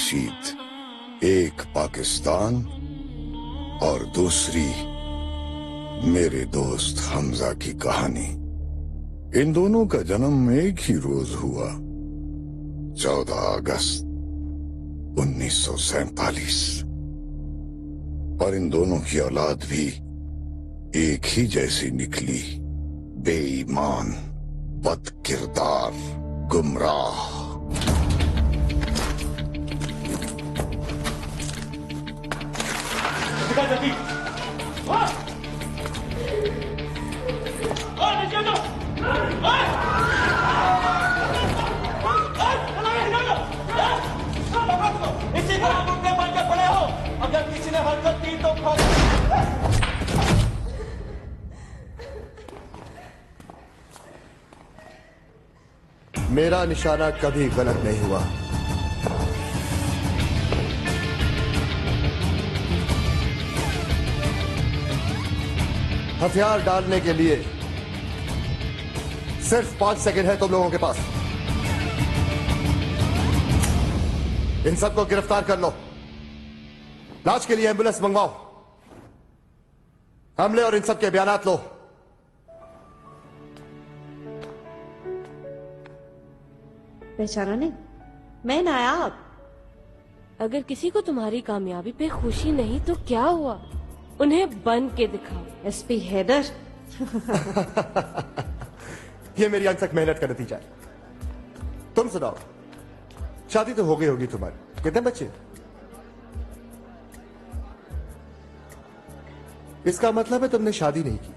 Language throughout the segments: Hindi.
रशीद, एक पाकिस्तान और दूसरी मेरे दोस्त हमजा की कहानी। इन दोनों का जन्म एक ही रोज हुआ, 14 अगस्त 1947, और इन दोनों की औलाद भी एक ही जैसी निकली, बेईमान, बदकिरदार, गुमराह। इसी तरह मुक्के बन के पड़े हो, अगर किसी ने हरकत की तो मेरा निशाना कभी गलत नहीं हुआ। हथियार डालने के लिए सिर्फ 5 सेकंड है तुम लोगों के पास। इन सबको गिरफ्तार कर लो, लाश के लिए एम्बुलेंस मंगवाओ, हमले और इन सब के बयानात लो। पहचाना नहीं? मैं नायाब। अगर किसी को तुम्हारी कामयाबी पे खुशी नहीं तो क्या हुआ, उन्हें बन के दिखाओ। एसपी हैदर। ये मेरी अनथक मेहनत का नतीजा है। तुम सुनाओ, शादी तो हो गई होगी तुम्हारी, कितने बच्चे? इसका मतलब है तुमने शादी नहीं की।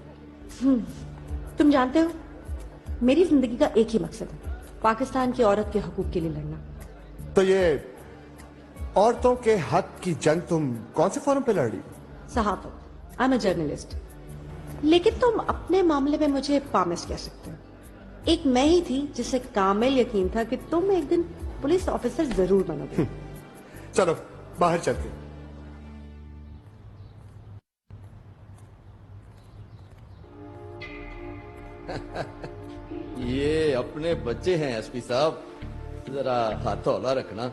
तुम जानते हो, मेरी जिंदगी का एक ही मकसद है, पाकिस्तान की औरत के हकूक के लिए लड़ना। तो ये औरतों के हक की जंग तुम कौन से फोरम पे लड़ रही? सहाफत। I am a journalist. लेकिन तुम अपने मामले में मुझे पामिस कह सकते हो। एक मैं ही थी जिसे कामिल यकीन था कि तुम एक दिन पुलिस ऑफिसर जरूर बनोगे। चलो बाहर चलते। ये अपने बच्चे हैं एसपी साहब, जरा हाथ हौला रखना।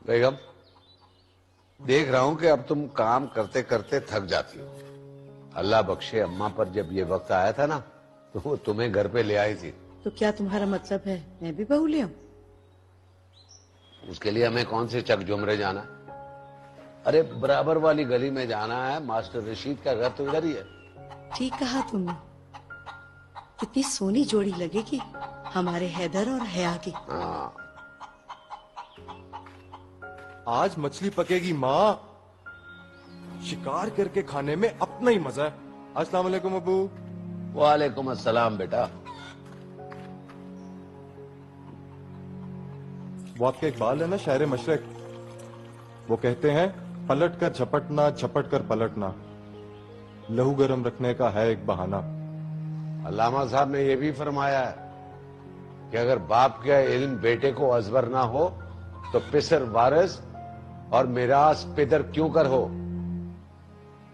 बेगम, देख रहा हूं कि अब तुम काम करते करते थक जाती हो। अल्लाह बख्शे, अम्मा पर जब ये वक्त आया था ना, तो वो तुम्हें घर पे ले आई थी। तो क्या तुम्हारा मतलब है मैं भी बहू ले आऊं? उसके लिए हमें कौन से चक जुमरे जाना? अरे बराबर वाली गली में जाना है, मास्टर रशीद का घर तो इधर ही है। ठीक कहा तुमने। कितनी सोनी जोड़ी लगेगी हमारे हैदर और हया की। हाँ, आज मछली पकेगी माँ। शिकार करके खाने में अपना ही मजा है। अस्सलाम वालेकुम अबू। वालेकुम अस्सलाम बेटा। वो आपके इकबाल है ना, शायर मशरक, वो कहते हैं पलट कर झपटना, झपट कर पलटना, लहू गरम रखने का है एक बहाना। अल्लामा साहब ने यह भी फरमाया है कि अगर बाप का इल्म बेटे को अजबर ना हो तो पिसर वारिस और मिरास पिदर क्यों कर हो।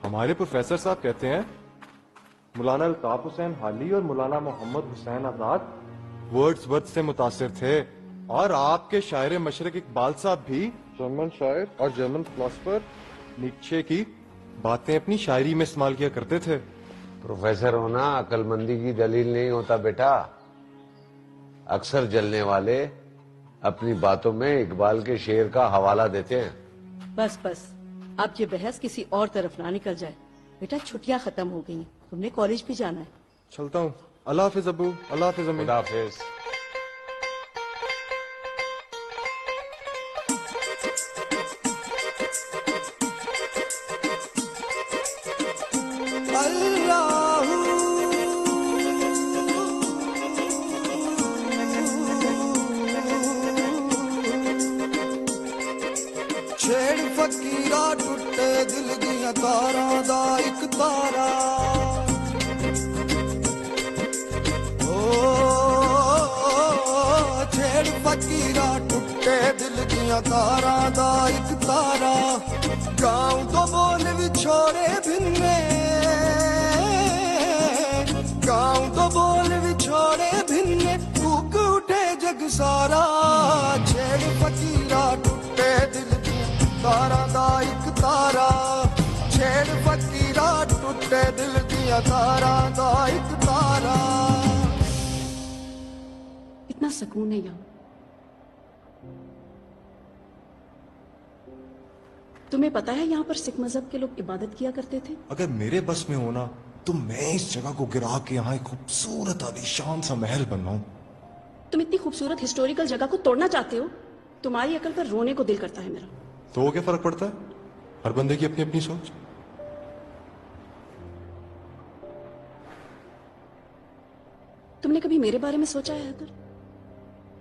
हमारे प्रोफेसर साहब कहते हैं मौलाना अल्ताफ हुसैन हाली और मौलाना मोहम्मद हुसैन आजाद वर्ड्सवर्थ से मुतासिर थे, और आपके शायर मशरक इकबाल साहब भी जर्मन शायर और जर्मन फिलोसफर नीचे की बातें अपनी शायरी में इस्तेमाल किया करते थे। प्रोफेसर होना अक्लमंदी की दलील नहीं होता बेटा। अक्सर जलने वाले अपनी बातों में इकबाल के शेर का हवाला देते हैं। बस बस, अब ये बहस किसी और तरफ ना निकल जाए। बेटा छुट्टियां खत्म हो गई हैं, तुमने कॉलेज भी जाना है। चलता हूँ। अल्लाह हाफिज अबू। अल्लाह हाफिज अम्मी। खुदा हाफिज। छेड़ फकीरा टुटे दिल दियां तारां दा इक तारा छेड़ फकीरा टुटे दिल दियां तारां दा इक तारा गाँव तो बोल विछोड़े भिन्ने गाँव तो बोल विछोड़े भिन्ने कूक उठे जग सारा छेड़ फकीरा टुटे दिल दियां तारां दा इक तारा छेड़ फकीरा टुटे दिल दियां तारां दा इक तारा इतना सुकून है यहाँ। तुम्हें पता है यहाँ पर सिख मजहब के लोग इबादत किया करते थे? अगर मेरे बस में हो ना तो मैं इस जगह को गिरा के यहाँ एक खूबसूरत आलीशान सा महल बनवाऊं। तुम इतनी खूबसूरत हिस्टोरिकल जगह को तोड़ना चाहते हो? तुम्हारी अकल पर रोने को दिल करता है मेरा। तो क्या फर्क पड़ता है, हर बंदे की अपनी अपनी सोच। तुमने कभी मेरे बारे में सोचा है हैदर?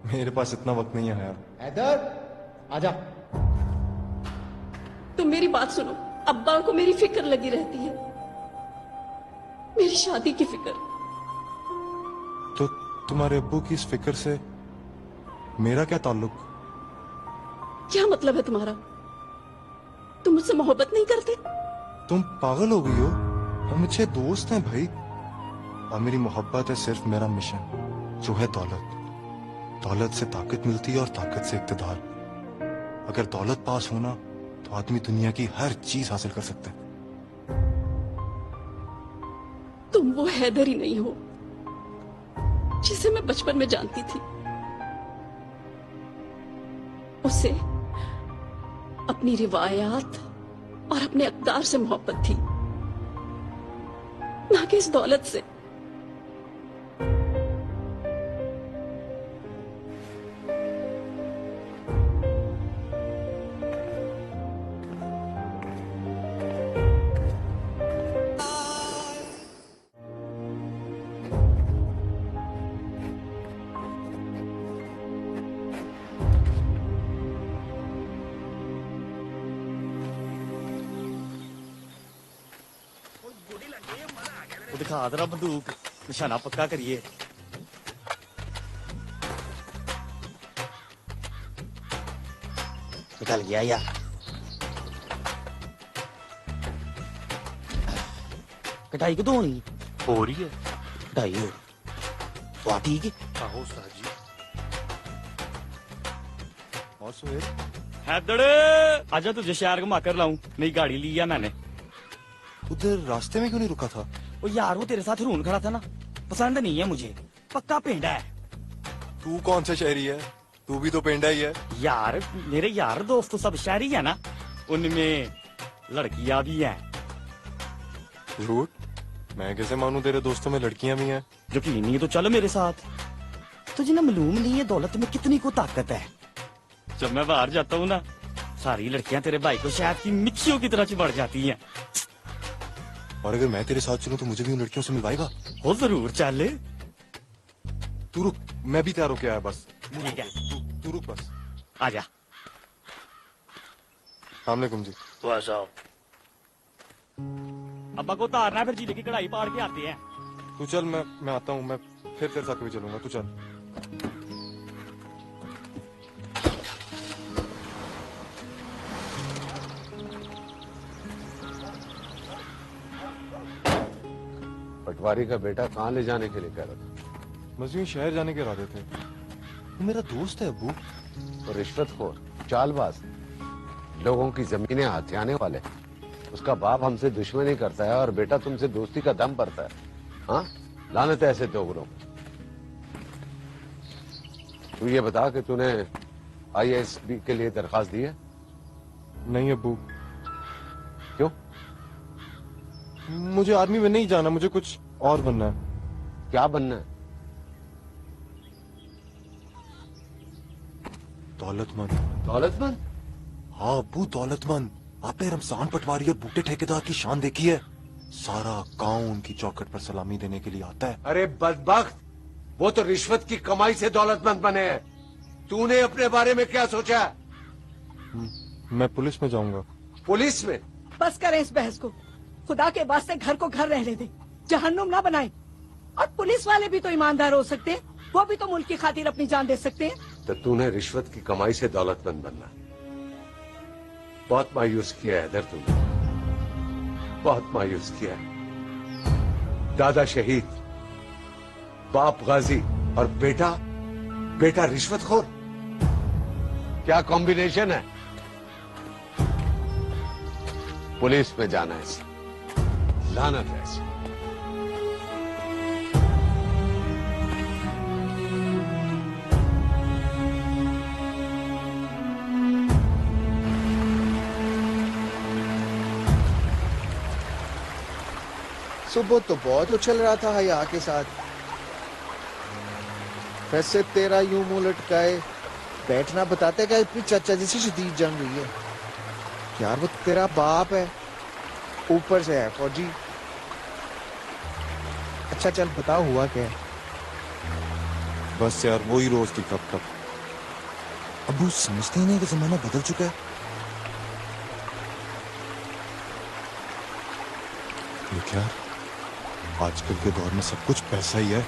मेरे पास इतना वक्त नहीं है यार। हैदर आजा। तुम मेरी बात सुनो, अब्बा को मेरी फिक्र लगी रहती है, मेरी शादी की फिक्र। तो तुम्हारे अब्बू की इस फिक्र से मेरा क्या ताल्लुक? क्या मतलब है तुम्हारा? तुम मुझसे मोहब्बत नहीं करते? तुम पागल हो गई हो? हम अच्छे दोस्त हैं भाई, और मेरी मोहब्बत है सिर्फ मेरा मिशन, जो है दौलत। दौलत से ताकत मिलती है और ताकत से इक्तदार। अगर दौलत पास होना तो आदमी दुनिया की हर चीज हासिल कर सकता है। तुम वो हैदर ही नहीं हो जिसे मैं बचपन में जानती थी। उसे अपनी रिवायात और अपने अक़दार से मोहब्बत थी, ना कि इस दौलत से। दिखा जरा बंदूक, निशाना पक्का करिए। निकल गया यार। कटाई कदों होनी? हो रही है कटाई हो तो ठीक है। आहो उस्ताद जी। और सुहेल? हैदर आजा, तुझे शहर घुमा कर लाऊं, नई गाड़ी ली है मैंने। उधर रास्ते में क्यों नहीं रुका था? वो यार वो तेरे साथ रून खड़ा था ना, पसंद नहीं है मुझे, पक्का पेंडा है। तू कौन सा शहरी है? तू भी तो पेंडा ही है। यार मेरे यार दोस्त तो सब शहरी है ना, उनमें लड़कियां भी हैं। झूठ? मैं कैसे मानूं तेरे दोस्तों में लड़कियां भी हैं? यकीन नहीं है तो चल मेरे साथ। तुझे ना मालूम नहीं है दौलत में कितनी को ताकत है। जब मैं बाहर जाता हूँ ना, सारी लड़कियां तेरे भाई को शहद की मिक्सियों की तरह चिपड़ जाती हैं। और अगर मैं तेरे साथ चलूं तो मुझे भी उन लड़कियों से मिलवाएगा? हो जरूर, चल। तू रुक, मैं भी तैयार होके आया बस। ठीक है, तू रुक बस। आजा। अस्सलामुअलैकुम जी। अब्बा को उतारना, फिर जीले की कढ़ाई पाड़ के आते हैं। तू चल, मैं आता हूँ, मैं फिर तेरे साथ कभी चलूंगा। तू चल। पटवारी का बेटा कहाँ ले जाने के लिए कह रहा था? बस यूं शहर जाने के इरादे थे। वो मेरा दोस्त है अब्बू। तो रिश्वतखोर, चालबाज, लोगों की जमीनें हथियाने वाले। उसका बाप हमसे दुश्मनी करता है और बेटा तुमसे दोस्ती का दम भरता है। हाँ, लानत है ऐसे दोगलों। तू ये बता कि तूने IASB के लिए दरखास्त दी है? नहीं अब्बू। क्यों? मुझे आर्मी में नहीं जाना, मुझे कुछ और बनना है। क्या बनना है? दौलतमंद। दौलतमंद? हाँ अब्बू, दौलतमंद। आपने रमजान पटवारी और बूटे ठेकेदार की शान देखी है? सारा गांव उनकी चौखट पर सलामी देने के लिए आता है। अरे बदबख्त, वो तो रिश्वत की कमाई से दौलतमंद बने हैं। तूने अपने बारे में क्या सोचा? मैं पुलिस में जाऊंगा। पुलिस में? बस करें इस बहस को। खुदा के वास्ते घर को घर रहने दे, जहन्नुम ना बनाए। और पुलिस वाले भी तो ईमानदार हो सकते हैं, वो भी तो मुल्क की खातिर अपनी जान दे सकते हैं। तो तूने रिश्वत की कमाई से दौलतमंद बनना, बहुत मायूस किया है हैदर तुमने, बहुत मायूस किया है। दादा शहीद, बाप गाजी और बेटा रिश्वतखोर, क्या कॉम्बिनेशन है। पुलिस में जाना है इसे, लानत है इसे। सुबह तो बहुत उछल रहा था हया के साथ, वैसे तेरा यूं मुंह लटकाए बैठना बताते कि अपनी चाचा जी से शदीद जंग हुई है। यार वो तेरा बाप है, ऊपर से है फौजी। अच्छा चल बता हुआ क्या है? बस यार वही रोज की कब कब। अब वो समझते ही नहीं कि जमाना बदल चुका है। देख यार, आजकल के दौर में सब कुछ पैसा ही है।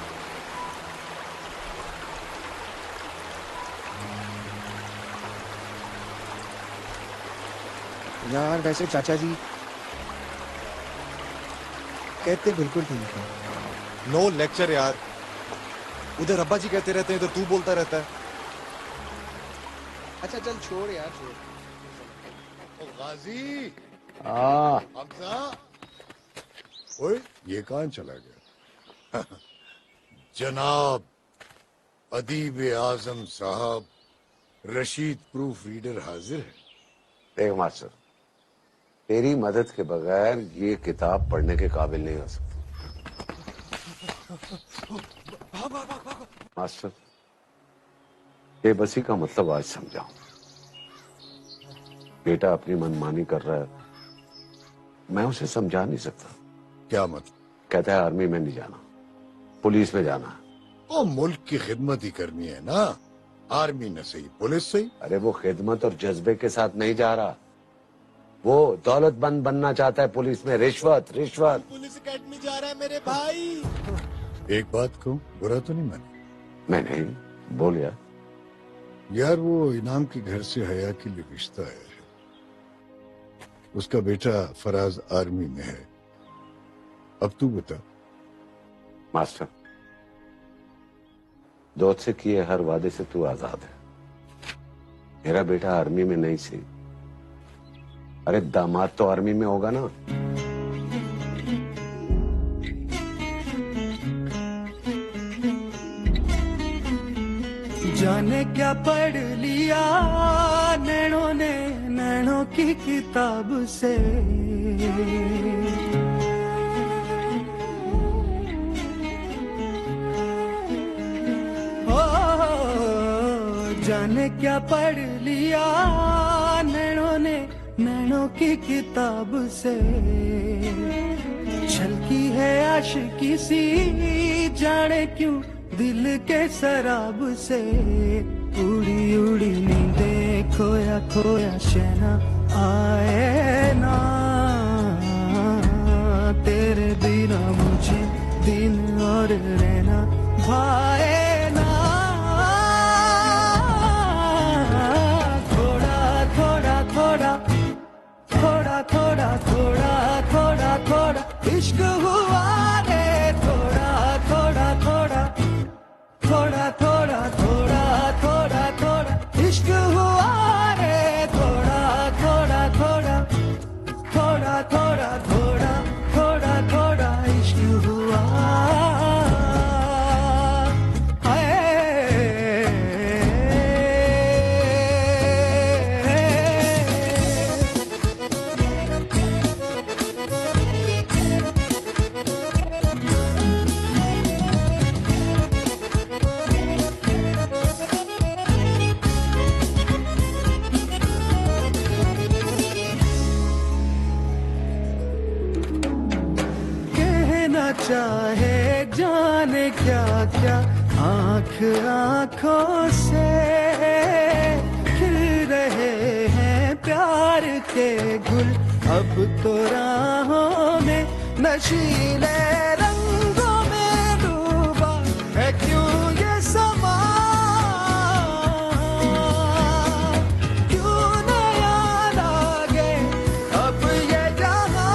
यार वैसे चाचा जी कहते बिल्कुल ठीक है। नो लेक्चर यार, उधर अब्बा जी कहते रहते हैं, इधर तू बोलता रहता है। अच्छा चल छोड़ यार छोड़। ओ गाजी, हाँ हमजा, ओए ये कहाँ चला गया? जनाब अदीब आजम साहब, रशीद प्रूफ रीडर हाजिर है। देख मास्टर, तेरी मदद के बगैर ये किताब पढ़ने के काबिल नहीं हो सकती। मास्टर, बेबसी का मतलब आज समझाऊं। बेटा अपनी मनमानी कर रहा है, मैं उसे समझा नहीं सकता। क्या मतलब? कहता है आर्मी में नहीं जाना, पुलिस में जाना है। ओ मुल्क की खिदमत ही करनी है ना, आर्मी न सही पुलिस सही। अरे वो खिदमत और जज्बे के साथ नहीं जा रहा, वो दौलतमंद बनना चाहता है। पुलिस में रिश्वत रिश्वत। पुलिस एकेडमी जा रहा है मेरे भाई। एक बात कहूँ, बुरा तो नहीं माने? मैं नहीं, बोल यार। यार वो इनाम के घर से हया के लिए रिश्ता है, उसका बेटा फराज आर्मी में है। अब तू बता। मास्टर, दोस्त से किए हर वादे से तू आजाद है। मेरा बेटा आर्मी में नहीं सी, अरे दामाद तो आर्मी में होगा ना। जाने क्या पढ़ लिया नैनों ने नैनों की किताब से, जाने क्या पढ़ लिया नैनों ने नैनों की किताब से। छलकी है आशिकी सी जाने क्यों दिल के शराब से। उड़ी उड़ी नींदे खोया खोया शहना आए ना, तेरे बिना मुझे दिन और रहना भाए ना। थोड़ा थोड़ा थोड़ा थोड़ा थोड़ा थोड़ा थोड़ा थोड़ा इश्क हुआ रे। थोड़ा थोड़ा थोड़ा थोड़ा थोड़ा थोड़ा थोड़ा थोड़ा इश्क हुआ रे। थोड़ा थोड़ा थोड़ा थोड़ा थोड़ा थोड़ा थोड़ा थोड़ा इश्क हुआ। चाहे जाने क्या क्या आंख आंखों से खिल रहे हैं प्यार गुल अब तो राहों में नशीले रंगों में डूबा है क्यों ये समा, क्यों नया लागे अब ये जहां,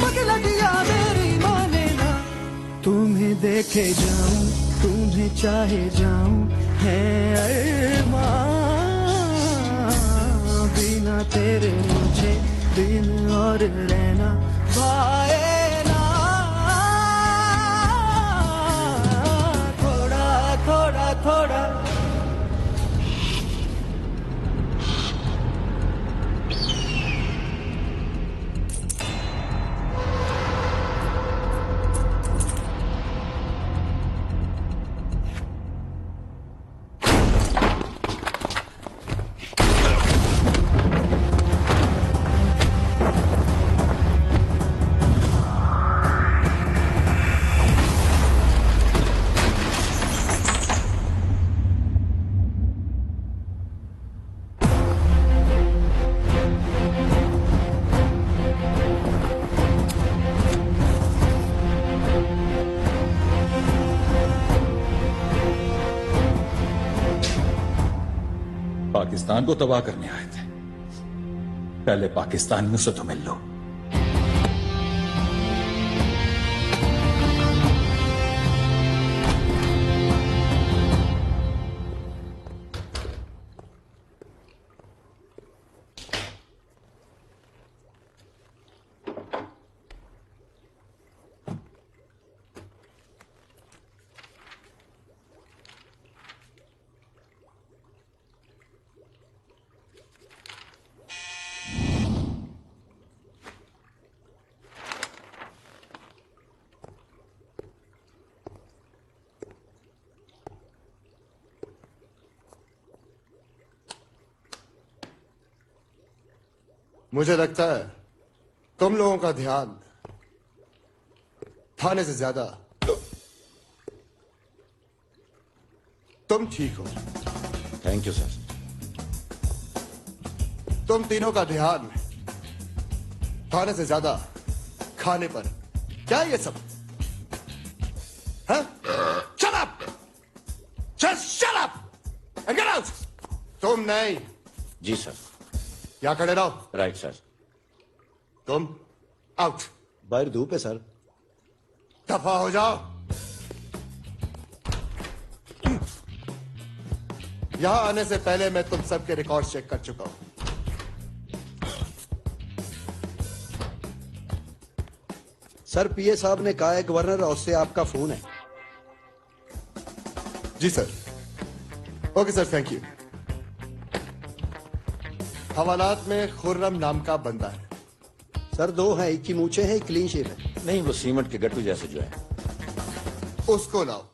बदल दिया मेरी माने ना, तुम्हें देखे जाऊं तुम्हें चाहे जाऊं है अरमां, बिना तेरे मुझे दिन और रहना भाए ना, थोड़ा थोड़ा थोड़ा पाकिस्तान को तबाह करने आए थे, पहले पाकिस्तानियों से तो मिल लो। मुझे लगता है तुम लोगों का ध्यान थाने से ज्यादा तुम ठीक हो। Thank you sir. तुम तीनों का ध्यान थाने से ज्यादा खाने पर। क्या ये सब? हाँ? Shut up! Just shut up! And get out! तुम नहीं। जी सर। क्या खड़े रहो। Right sir. तुम आउट। बाहर धूप है सर। दफा हो जाओ। यहां आने से पहले मैं तुम सबके रिकॉर्ड चेक कर चुका हूं। सर पीए साहब ने कहा है गवर्नर हाउस से आपका फोन है। जी sir. Okay sir, thank you. हवालात में खुर्रम नाम का बंदा है। सर दो हैं, एक की मूछें हैं, एक क्लीन शेव है। नहीं, वो सीमेंट के गट्टू जैसे जो है। उसको लाओ।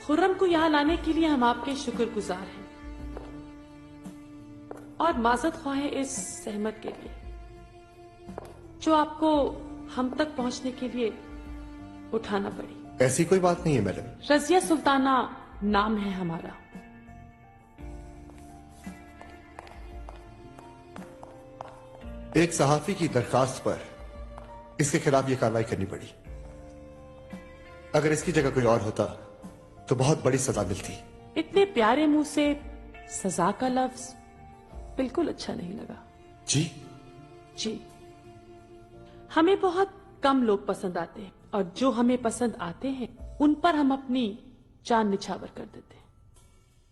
खुर्रम को यहाँ लाने के लिए हम आपके शुक्रगुजार हैं और माजरत ख्वाह हैं इस सहमत के लिए जो आपको हम तक पहुंचने के लिए उठाना पड़ी। ऐसी कोई बात नहीं है मैडम। रजिया सुल्ताना नाम है हमारा। एक सहाफी की दरखास्त पर इसके खिलाफ ये कार्रवाई करनी पड़ी। अगर इसकी जगह कोई और होता तो बहुत बड़ी सजा मिलती। इतने प्यारे मुंह से सजा का लफ्ज बिल्कुल अच्छा नहीं लगा। जी हमें बहुत कम लोग पसंद आते हैं और जो हमें पसंद आते हैं उन पर हम अपनी जान निछावर कर देते हैं।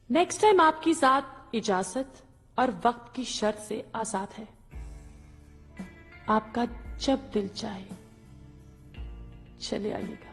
नेक्स्ट टाइम आपकी जात इजाजत और वक्त की शर्त से आजाद है। आपका जब दिल चाहे चले आइएगा।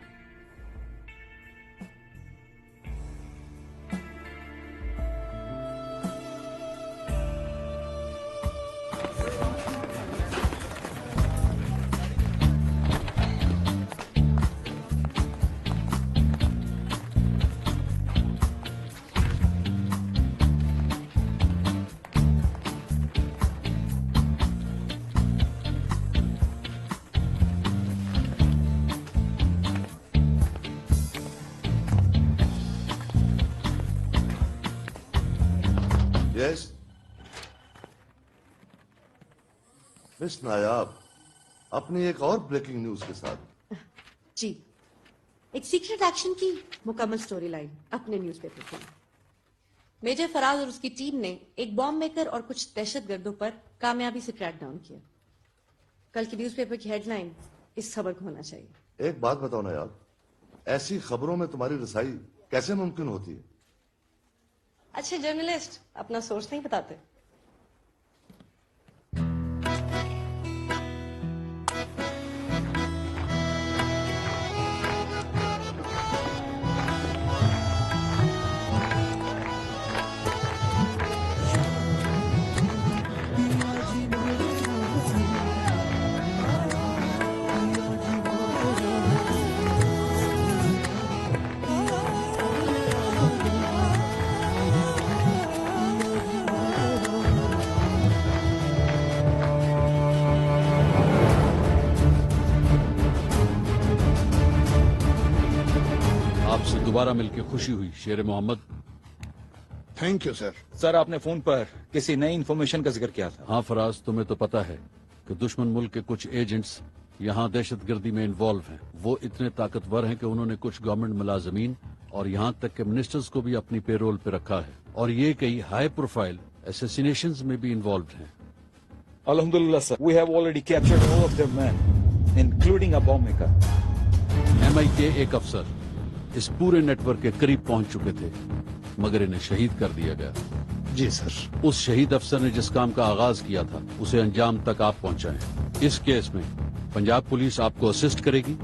यस मिस नायाब, अपनी एक और ब्रेकिंग न्यूज के साथ। जी, एक सीक्रेट एक्शन की मुकम्मल स्टोरी लाइन अपने न्यूज़पेपर के। मेजर फराज और उसकी टीम ने एक बॉम्ब मेकर और कुछ दहशतगर्दों पर कामयाबी से क्रैक डाउन किया। कल की न्यूज़पेपर की हेडलाइन इस खबर को होना चाहिए। एक बात बताओ ना यार, ऐसी खबरों में तुम्हारी रसाई कैसे मुमकिन होती है? अच्छे जर्नलिस्ट अपना सोर्स नहीं बताते। आपसे दोबारा मिलकर खुशी हुई Sher Mohammed. Thank you sir. Sir आपने फोन पर किसी नई इंफॉर्मेशन का जिक्र किया था। हाँ फराज, तुम्हें तो पता है कि दुश्मन मुल्क के कुछ एजेंट्स यहाँ दहशतगर्दी में इन्वॉल्व हैं। वो इतने ताकतवर हैं कि उन्होंने कुछ गवर्नमेंट मुलाजमीन और यहाँ तक के मिनिस्टर्स को भी अपनी पेरोल पे रखा है, और ये कई हाई प्रोफाइल असैसिनेशंस में भी इन्वॉल्व हैं। अल्हम्दुलिल्लाह sir, we have already captured all of them man including a bomb maker. MI के एक अफसर इस पूरे नेटवर्क के करीब पहुंच चुके थे, मगर इन्हें शहीद कर दिया गया। जी सर। उस शहीद अफसर ने जिस काम का आगाज किया था उसे अंजाम तक आप पहुंचाएं। इस केस में पंजाब पुलिस आपको असिस्ट करेगी।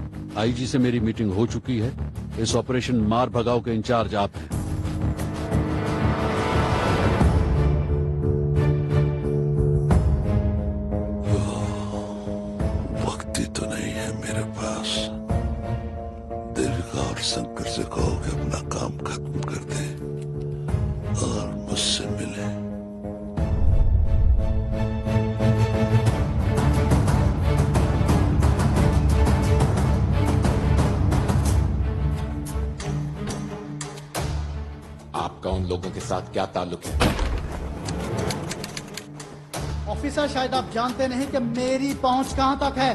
IG से मेरी मीटिंग हो चुकी है। इस ऑपरेशन मार भगाओ के इंचार्ज आप हैं। वक्त ही तो नहीं है मेरे पास। दिलका और शंकर से कहो कि अपना काम खत्म कर दे और मुझसे मिले। आपका उन लोगों के साथ क्या ताल्लुक है? ऑफिसर, शायद आप जानते नहीं कि मेरी पहुंच कहां तक है।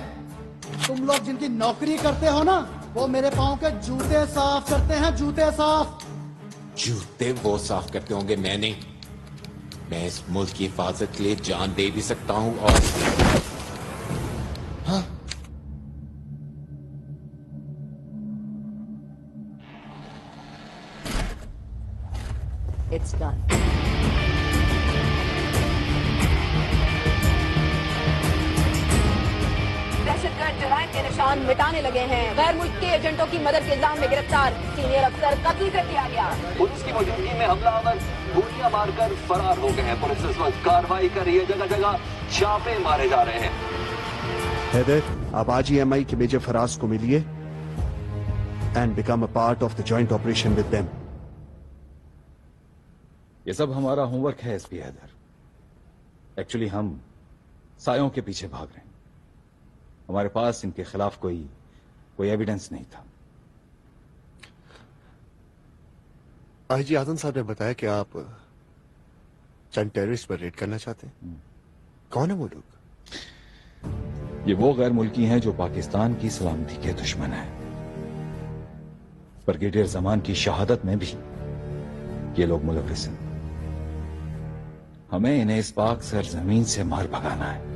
तुम लोग जिनकी नौकरी करते हो ना, वो मेरे पाँव के जूते साफ करते हैं, जूते साफ। जूते वो साफ करते होंगे, मैं नहीं। मैं इस मुल्क की हिफाजत के लिए जान दे भी सकता हूं। और हाँ, It's done. दहशतगर्द जराइम के निशान मिटाने लगे हैं। गैर मुल्क के एजेंटों की मदद के इल्जाम में गिरफ्तार सीनियर अफसर कत्ल कर दिया गया। पुलिस की मौजूदगी में हमलावर गोलियां मारकर फरार हो गए हैं। पुलिस इस वक्त कार्रवाई कर रही है, जगह जगह छापे मारे जा रहे हैं। हैदर, आप आज ही MI के मेजर फराज को मिलिए and become a part of the joint operation with them. ये सब हमारा होमवर्क है SP हैदर। एक्चुअली हम सायों के पीछे भाग रहे हैं। हमारे पास इनके खिलाफ कोई एविडेंस नहीं था। IG आजम साहब ने बताया कि आप चंद टेररिस्ट पर रेड करना चाहते हैं। कौन है वो लोग? ये वो गैर मुल्की हैं जो पाकिस्तान की सलामती के दुश्मन हैं। ब्रिगेडियर जमान की शहादत में भी ये लोग मुलविस हैं। हमें इन्हें इस पाक सरजमीन से मार भगाना है।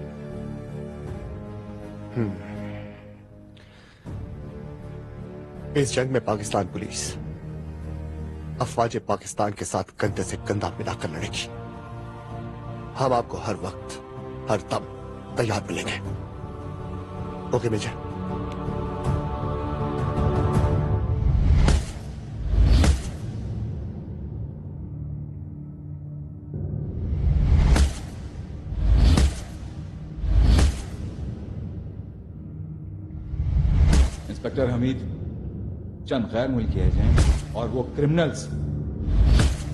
इस जंग में पाकिस्तान पुलिस अफवाज पाकिस्तान के साथ कंधे से कंधा मिलाकर लड़ेगी। हम आपको हर वक्त हर दम तैयार मिलेंगे। Okay major. इंस्पेक्टर हमीद, चंद गैर मुल्की एजेंट और वो क्रिमिनल्स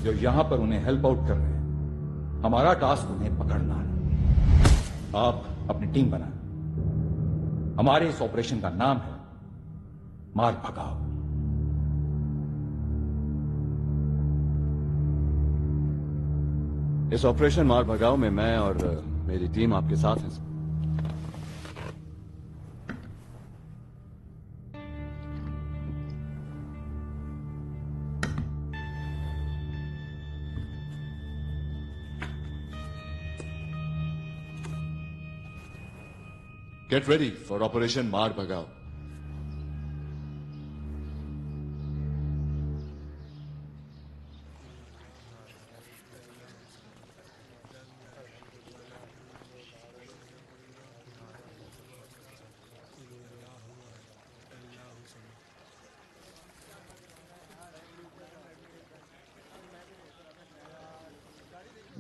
जो यहां पर उन्हें हेल्प आउट कर रहे हैं, हमारा टास्क उन्हें पकड़ना है। आप अपनी टीम बनाएं। हमारे इस ऑपरेशन का नाम है मार भगाओ। इस ऑपरेशन मार भगाओ में मैं और मेरी टीम आपके साथ हैं sir. Get ready for Operation Mar Bhagao.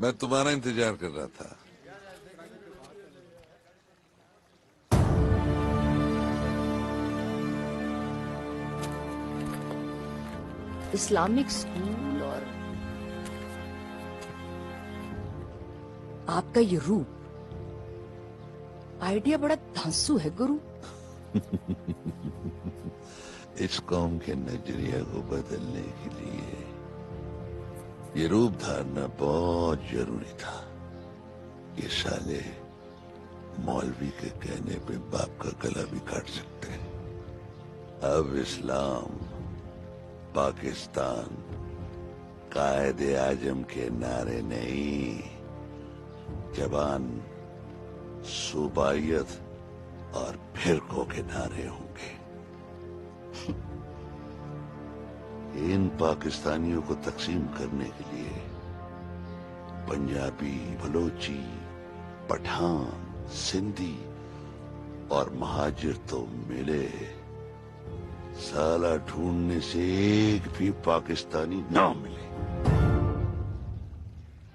मैं तुम्हारा इंतजार कर रहा था। इस्लामिक स्कूल और आपका ये रूप, आइडिया बड़ा धांसू है गुरु। इस कौम के नजरिया को बदलने के लिए ये रूप धारना बहुत जरूरी था। ये साले मौलवी के कहने पे बाप का गला भी काट सकते हैं। अब इस्लाम, पाकिस्तान, कायदे आजम के नारे नहीं, जबान, सूबाइयत और फिरकों के नारे होंगे। इन पाकिस्तानियों को तकसीम करने के लिए पंजाबी, बलोची, पठान, सिंधी और महाजिर तो मिले, साला ढूंढने से एक भी पाकिस्तानी ना मिले।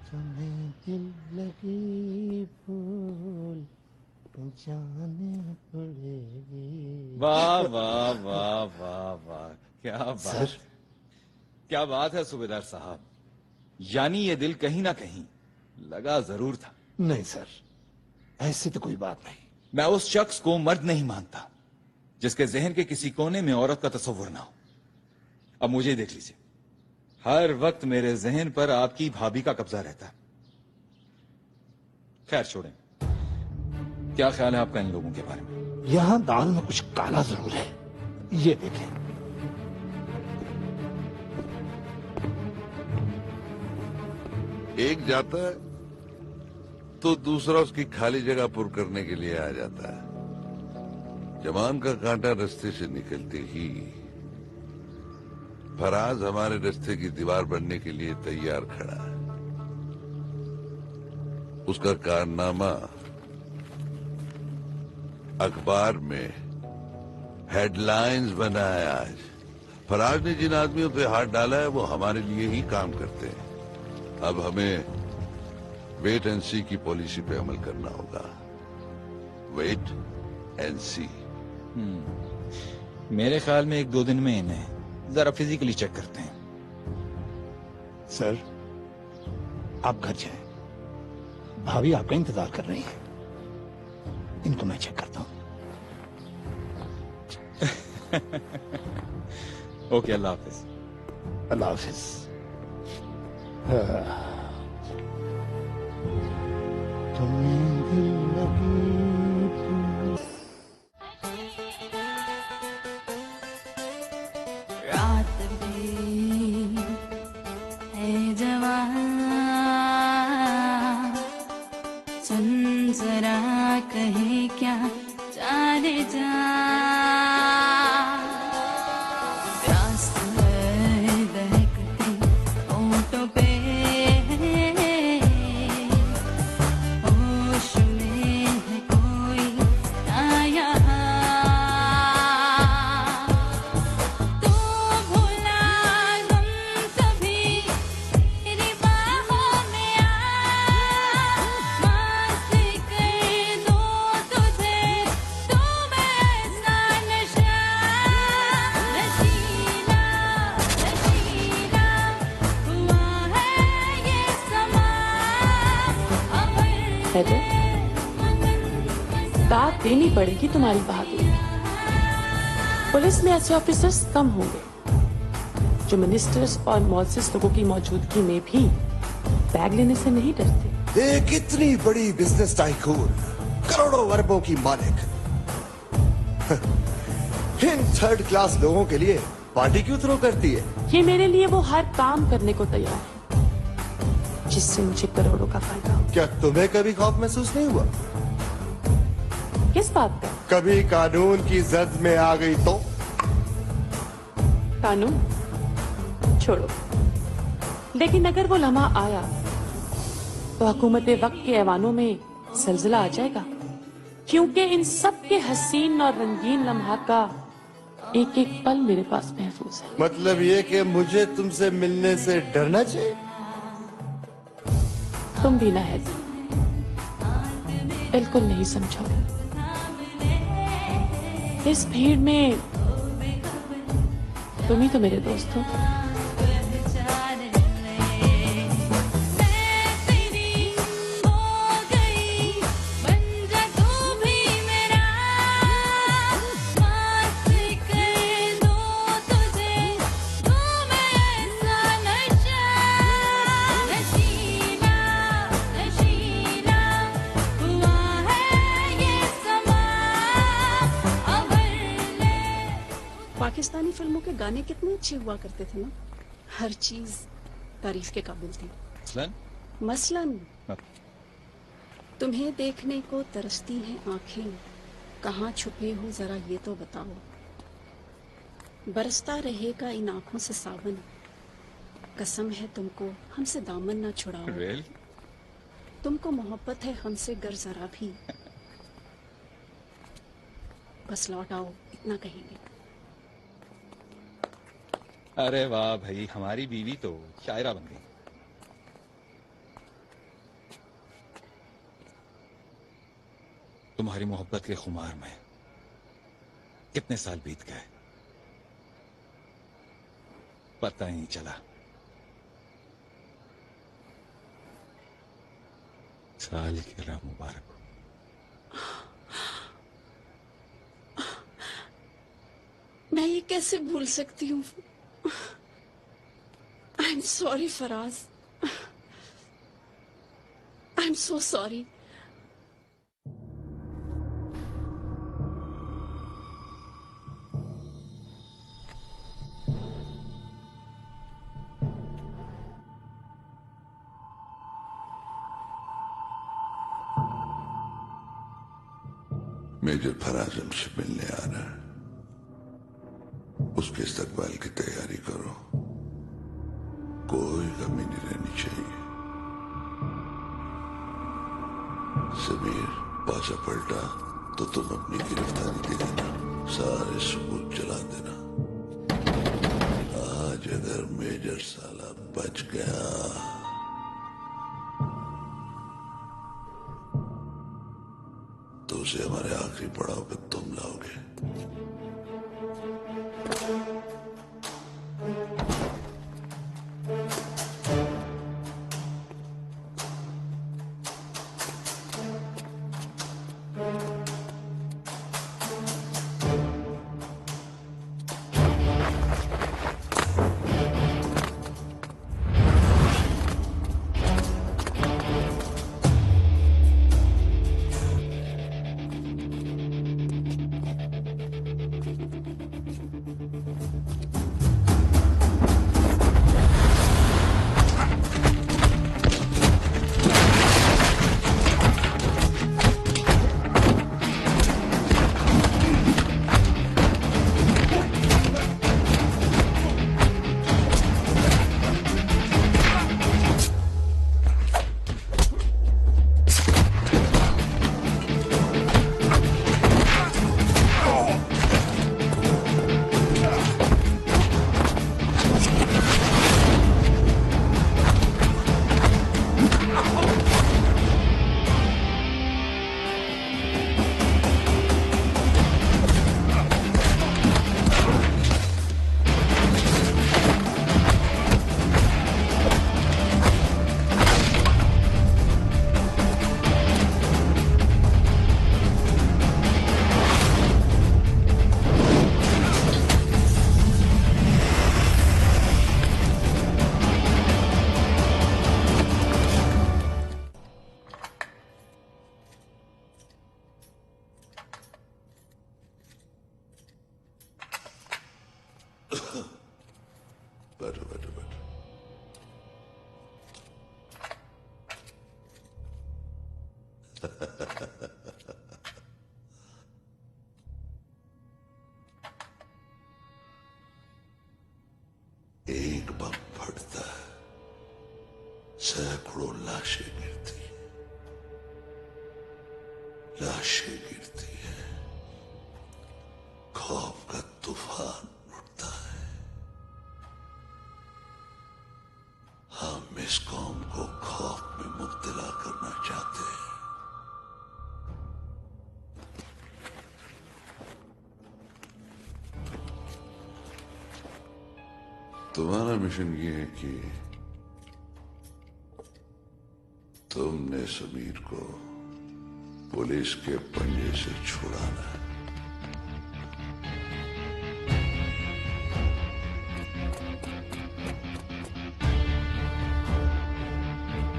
तुम्हें दिल लगी फूल जाने पड़ेगी। वाह वाह वाह वाह वाह, क्या बात, क्या बात है सूबेदार साहब। यानी ये दिल कहीं ना कहीं लगा जरूर था। नहीं सर, ऐसी तो कोई बात नहीं। मैं उस शख्स को मर्द नहीं मानता जिसके जहन के किसी कोने में औरत का तस्वुर ना हो। अब मुझे देख लीजिए, हर वक्त मेरे जहन पर आपकी भाभी का कब्जा रहता है। खैर छोड़ें, क्या ख्याल है आपका इन लोगों के बारे में? यहाँ दाल में कुछ काला जरूर है, ये देखें। एक जाता है तो दूसरा उसकी खाली जगह पुर करने के लिए आ जाता है। जमान का कांटा रास्ते से निकलते ही फराज हमारे रास्ते की दीवार बनने के लिए तैयार खड़ा है। उसका कारनामा अखबार में हेडलाइंस बना है। आज फराज ने जिन आदमियों पे हाथ डाला है वो हमारे लिए ही काम करते हैं। अब हमें वेट एंड सी की पॉलिसी पे अमल करना होगा। वेट एंड सी। मेरे ख्याल में 1-2 दिन में इन्हें जरा फिजिकली चेक करते हैं। सर आप घर जाएं, भाभी आपका इंतजार कर रही है। इनको मैं चेक करता हूं। ओके, अल्लाह हाफिज। अल्लाह हाफिज। तुम्हें दिल लगी रात भी है जवान, सुन जरा कहे क्या जाने जा। दाद देनी पड़ेगी तुम्हारी बहादुरी। पुलिस में ऐसे ऑफिसर्स कम होंगे जो मिनिस्टर्स और मौजूद लोगों की मौजूदगी में भी बैग लेने से नहीं डरते। एक इतनी बड़ी बिजनेस टाइकून, करोड़ों अरबों की मालिक, इन थर्ड क्लास लोगों के लिए पार्टी क्यों थ्रो करती है? ये मेरे लिए वो हर काम करने को तैयार है जिससे मुझे करोड़ों का फायदा हो। क्या तुम्हें कभी खौफ महसूस नहीं हुआ? किस बात का? कभी कानून की जद में आ गई तो? कानून छोड़ो, लेकिन अगर वो लम्हा आया तो हुकूमत वक्त के ऐवानों में जलजिला आ जाएगा, क्योंकि इन सब के हसीन और रंगीन लम्हात का एक एक पल मेरे पास महफूज है। मतलब ये कि मुझे तुमसे मिलने से डरना चाहिए? तुम भी ना है, बिल्कुल नहीं समझोगे। इस भीड़ में तुम ही तो मेरे दोस्त हो। पाकिस्तानी फिल्मों के गाने कितने अच्छे हुआ करते थे ना, हर चीज तारीफ के काबिल थी। मसलन तुम्हें देखने को तरसती हैं आंखें, कहाँ छुपे हो जरा ये तो बताओ, बरसता रहेगा इन आंखों से सावन, कसम है तुमको हमसे दामन ना छुड़ाओ, तुमको मोहब्बत है हमसे गर जरा भी, बस लौट आओ इतना कहेंगे। अरे वाह भाई, हमारी बीवी तो शायरा बन गई। तुम्हारी मोहब्बत के खुमार में कितने साल बीत गए पता ही नहीं चला। साल की राह मुबारक हो। मैं ये कैसे भूल सकती हूँ? I am sorry Faraz, I am so sorry. Major Faraz हमसे मिलने आ रहा है, उसके इस्तकबाल की तैयारी करो, कोई कमी नहीं रहनी चाहिए। समीर पासा पलटा तो तुम अपनी गिरफ्तारी दे देना, सारे सबूत जला देना। आज अगर मेजर साला बच गया तो उसे हमारे आखिरी पड़ाव पे तुम लाओगे। सैकड़ों लाशें गिरती हैं, लाशें गिरती हैं, खौफ का तूफान उठता है। हम इस कौम को खौफ में मुब्तला करना चाहते हैं। तुम्हारा मिशन ये है कि तुमने समीर को पुलिस के पंजे से छुड़ाना है।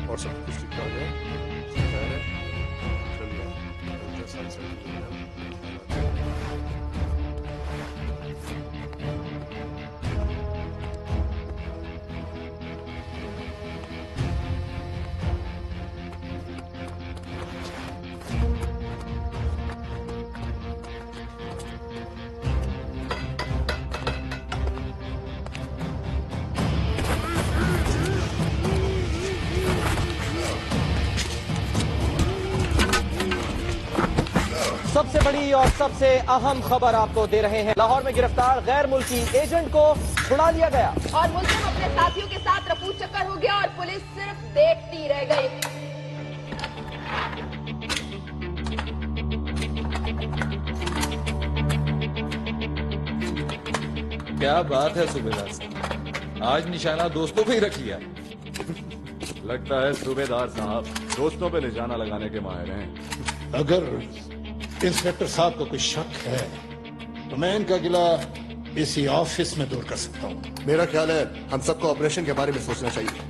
और सब कुछ ठीक ठाक है? खैर है? चलिए, सारी चीजें सबसे बड़ी और सबसे अहम खबर आपको दे रहे हैं। लाहौर में गिरफ्तार गैर मुल्की एजेंट को छुड़ा लिया गया और मुल्जिम अपने साथियों के साथ रफू चक्कर हो गया और पुलिस सिर्फ देखती रह गई। क्या बात है सूबेदार साहब, आज निशाना दोस्तों पे ही रख लिया। लगता है सूबेदार साहब दोस्तों पे निशाना लगाने के माहिर हैं। अगर इंस्पेक्टर साहब को कोई शक है तो मैं इनका गिला इसी ऑफिस में दूर कर सकता हूँ। मेरा ख्याल है हम सबको ऑपरेशन के बारे में सोचना चाहिए।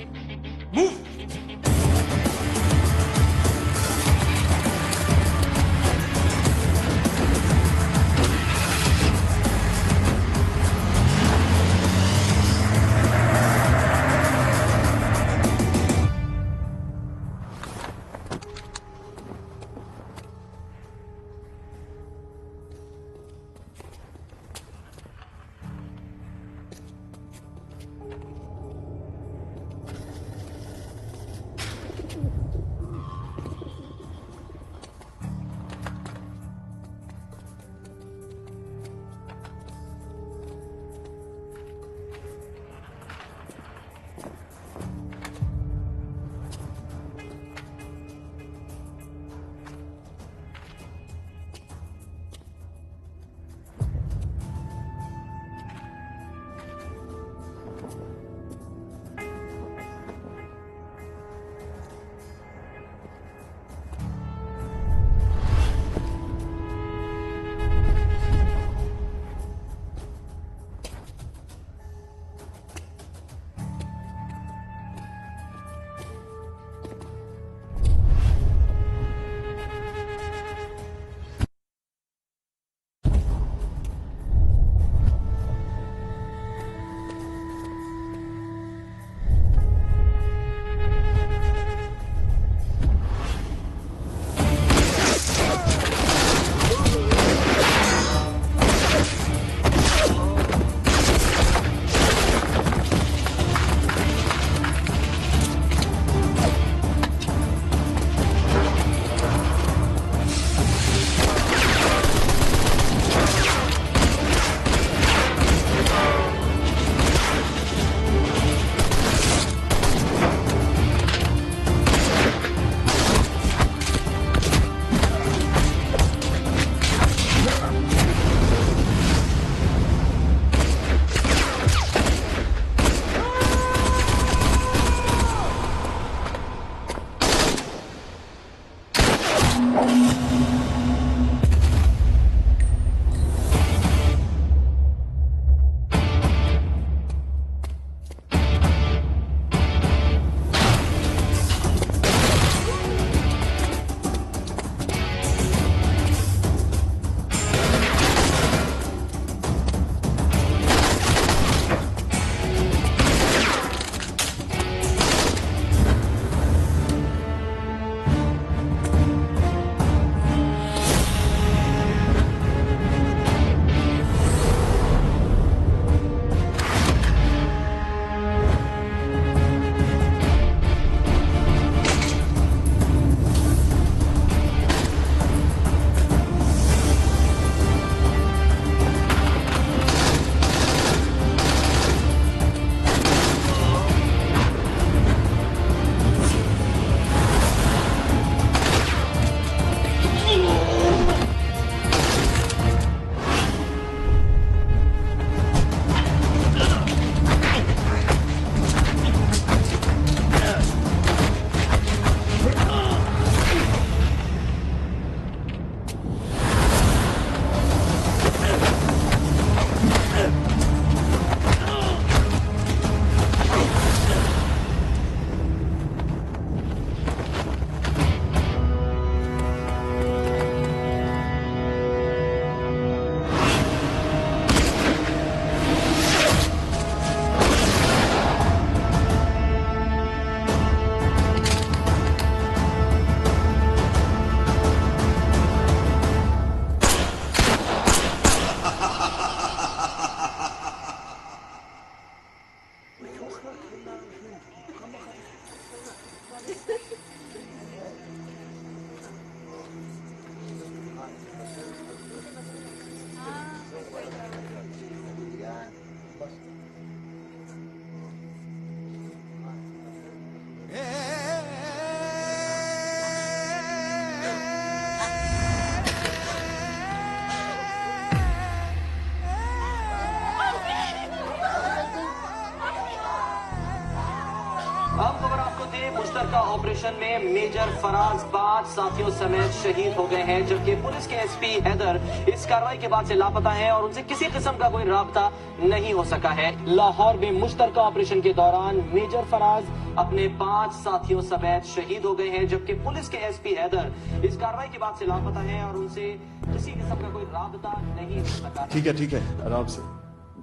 लाहौर के मुश्तरका ऑपरेशन में मेजर फराज 5 साथियों समेत शहीद हो गए हैं, जबकि पुलिस के एसपी हैदर इस कार्रवाई के बाद से लापता हैं और उनसे किसी किस्म का कोई राबता नहीं हो सका है। लाहौर में मुश्तरका ऑपरेशन के दौरान मेजर फराज अपने 5 साथियों समेत शहीद हो गए हैं, जबकि पुलिस के एसपी हैदर इस कार्रवाई के बाद से लापता हैं और उनसे किसी किस्म का कोई राबता नहीं हो सका है। ठीक है, आराम से।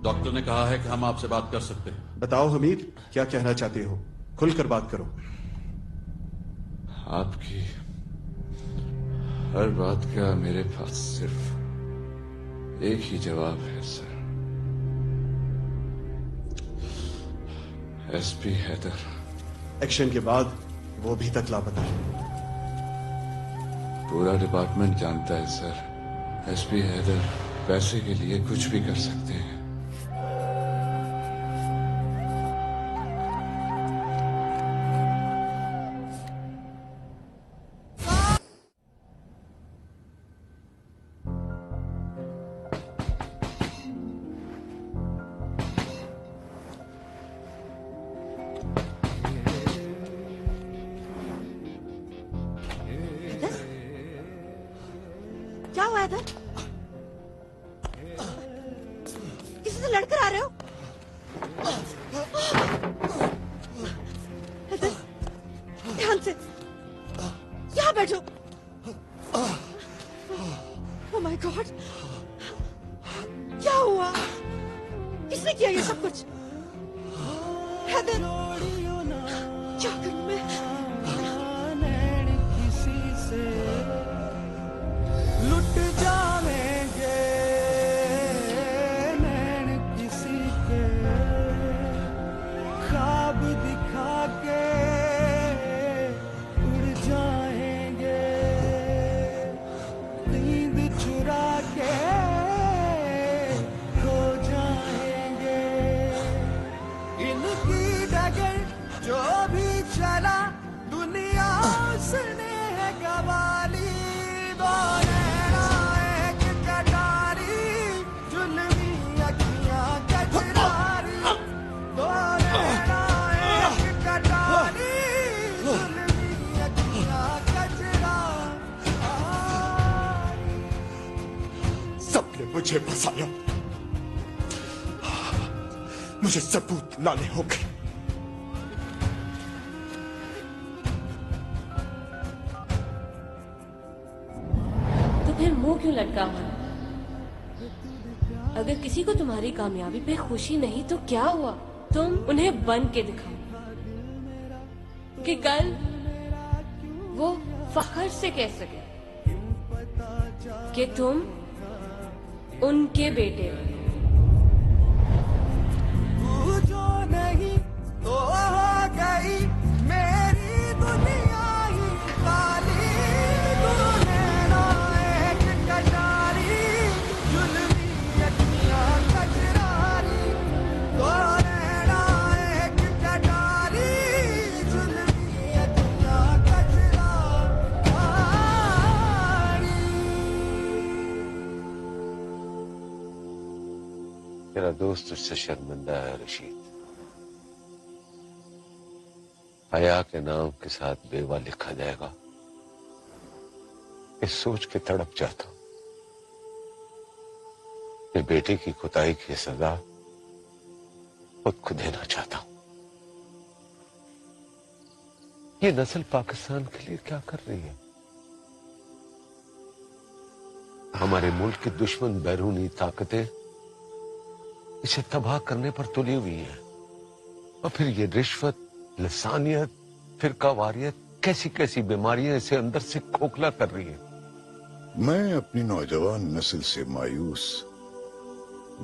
डॉक्टर ने कहा है कि हम आपसे बात कर सकते हैं। बताओ हमीद, क्या कहना चाहते हो? खुलकर बात करो। आपकी हर बात का मेरे पास सिर्फ एक ही जवाब है सर। एसपी हैदर एक्शन के बाद वो भी तक लापता है। पूरा डिपार्टमेंट जानता है सर, एसपी हैदर पैसे के लिए कुछ भी कर सकते हैं। क्या हुआ इधर? किसी से लड़कर आ रहे हो? इधर, ध्यान से, यहाँ बैठो। ओह माय गॉड, क्या हुआ? किसने किया ये सब कुछ? हैदर, क्या करूं मैं? किसी से लुट जाएंगे नैन किसी के, ख्वाब दिखा के उड़ जाएंगे, नींद चुरा के खो जाएंगे। इनकी डगर जो भी चला दुनिया उसने है गवाली। दो नैना एक कटारी, जुल्मी अखियां कजरारी। दो नैना एक कटारी, जुल्मी अखियां कजरारी। सबने मुझे फंसाया, मुझे सबूत लाने होंगे। तो फिर मुंह क्यों लटका हुआ है? अगर किसी को तुम्हारी कामयाबी पे खुशी नहीं तो क्या हुआ? तुम उन्हें बन के दिखाओ कि कल वो फख्र से कह सके कि तुम उनके बेटे हो। तू जो नहीं तो हो गई मेरी दुनिया ही काली। तू नैना एक कटारी, जुल्मी अखियां कजरारी। तू नैना एक कटारी, जुल्मी अखियां कजरारी। मेरा दोस्त उससे शर्मिंदा है रशीद। हया के नाम के साथ बेवा लिखा जाएगा, इस सोच के तड़प जाता हूं। मैं बेटे की कुताई की सजा खुद को देना चाहता हूं। ये नस्ल पाकिस्तान के लिए क्या कर रही है? हमारे मुल्क की दुश्मन बैरूनी ताकतें इसे तबाह करने पर तुली हुई है, और फिर ये रिश्वत, लसानियत, फिरकावारियत, कैसी कैसी बीमारियां इसे अंदर से खोखला कर रही है। मैं अपनी नौजवान नस्ल से मायूस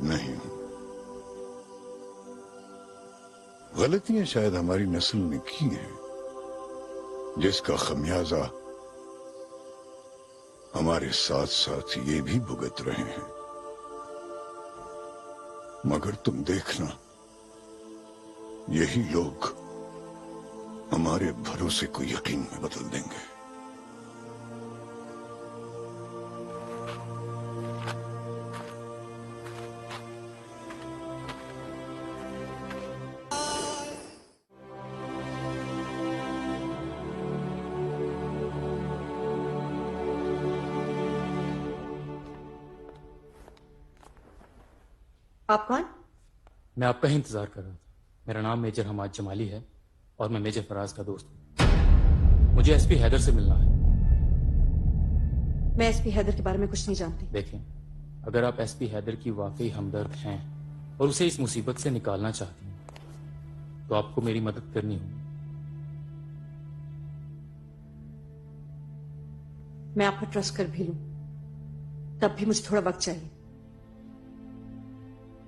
नहीं हूं। गलतियां शायद हमारी नस्ल ने की हैं, जिसका खमियाजा हमारे साथ साथ ये भी भुगत रहे हैं। मगर तुम देखना, यही लोग हमारे भरोसे को यकीन में बदल देंगे। आप कौन? मैं आपका ही इंतजार कर रहा था। मेरा नाम मेजर हमाद जमाली है और मैं मेजर फराज का दोस्त हूँ। मुझे एसपी हैदर से मिलना है। मैं एसपी हैदर के बारे में कुछ नहीं जानती। देखें, अगर आप एसपी हैदर की वाकई हमदर्द हैं और उसे इस मुसीबत से निकालना चाहती हैं तो आपको मेरी मदद करनी होगी। मैं आप पर ट्रस्ट कर भी लूं, तब भी मुझे थोड़ा वक्त चाहिए।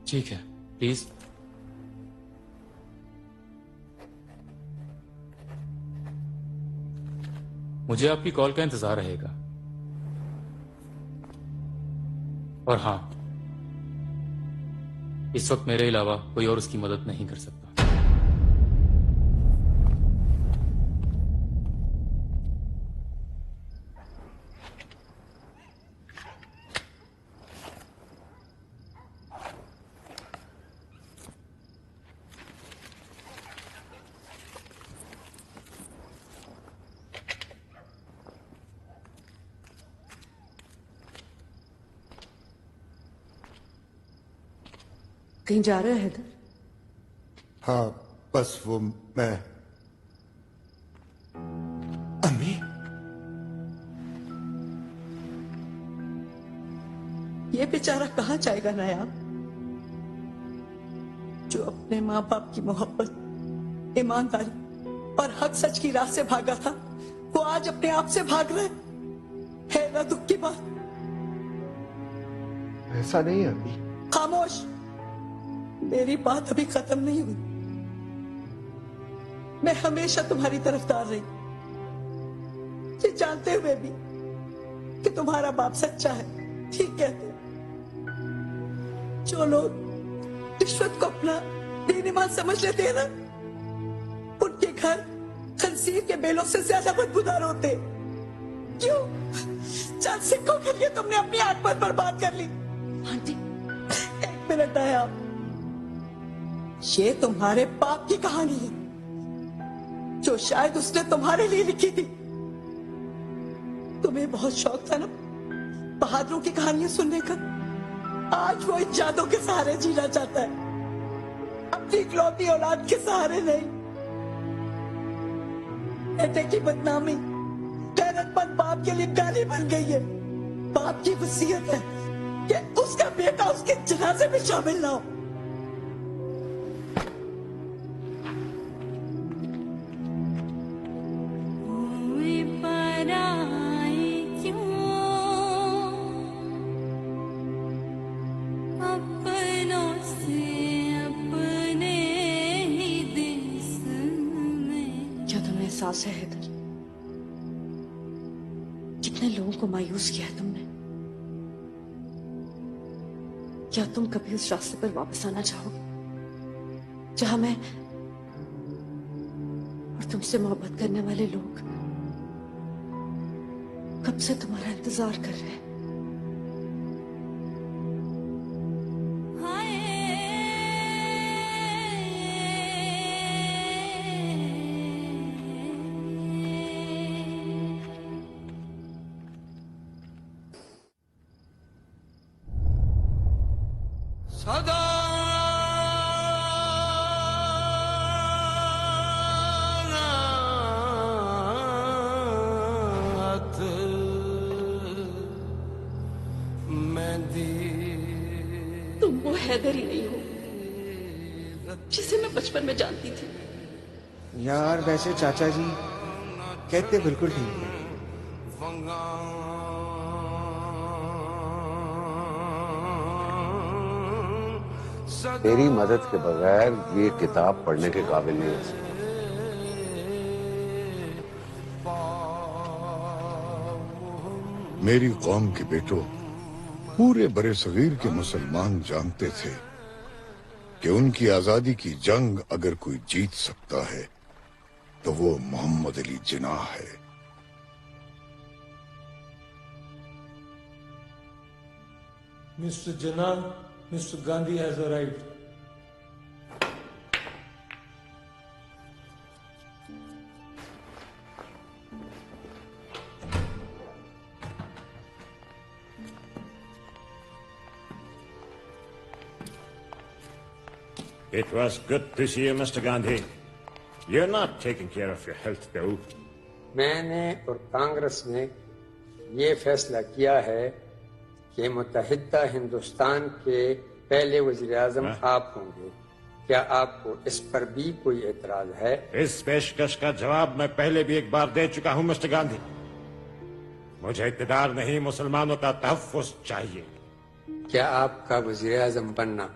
ठीक है, प्लीज। मुझे आपकी कॉल का इंतजार रहेगा। और हां, इस वक्त मेरे अलावा कोई और उसकी मदद नहीं कर सकता। कहीं जा रहे हो हैदर? हाँ, बस वो मैं। अम्मी, ये बेचारा कहाँ जाएगा नायाब, जो अपने माँ बाप की मोहब्बत, ईमानदारी और हक सच की राह से भागा था, वो आज अपने आप से भाग रहे है ना दुख की बात। ऐसा नहीं है अम्मी। खामोश, मेरी बात अभी खत्म नहीं हुई। मैं हमेशा तुम्हारी तरफदार रही, ये जानते हुए भी कि तुम्हारा बाप सच्चा है। ठीक कहते, जो लोग रिश्वत को अपना दीन ईमान समझ लेते हैं ना, उनके घर खंसीर के बेलों से ज्यादा बदबूदार होते। क्यों? चंद सिक्कों के लिए तुमने अपनी आत्मा बर्बाद कर ली। आंटी, एक मिनट आया। ये तुम्हारे बाप की कहानी है, जो शायद उसने तुम्हारे लिए लिखी थी। तुम्हें बहुत शौक था ना बहादुरों की कहानियां सुनने का। आज वो इन जादों के सहारे जीना चाहता है, अपनी इकलौती औलाद के सहारे नहीं। बेटे की बदनामी गैरतमंद बाप के लिए गाली बन गई है। बाप की वसीयत है कि उसका बेटा उसके जनाजे में शामिल ना हो। एहसास है हैदर, कितने लोगों को मायूस किया है तुमने। क्या तुम कभी उस रास्ते पर वापस आना चाहोगे जहां मैं और तुमसे मोहब्बत करने वाले लोग कब से तुम्हारा इंतजार कर रहे हैं? सदा तुम वो हैदर ही नहीं हो जिसे मैं बचपन में जानती थी। यार वैसे चाचा जी कहते बिल्कुल ठीक है। तेरी मदद के बगैर ये किताब पढ़ने के काबिल नहीं हो सकती। मेरी कौम के बेटों, पूरे बरे सगीर के मुसलमान जानते थे कि उनकी आजादी की जंग अगर कोई जीत सकता है तो वो मोहम्मद अली जिन्नाह है। Mr. Jinnah, Mr. Gandhi has arrived. It was good to see you, Mr. Gandhi. You're not taking care of your health, though. मैंने और कांग्रेस ने ये फैसला किया है कि मुत्तहिदा हिंदुस्तान के पहले वज़ीर आज़म आप होंगे। क्या आपको इस पर भी कोई एतराज है? इस पेशकश का जवाब मैं पहले भी एक बार दे चुका हूं, मिस्टर गांधी। मुझे इक़्तिदार नहीं, मुसलमानों का तहफ़्फ़ुज़ चाहिए। क्या आपका वज़ीर आज़म बनना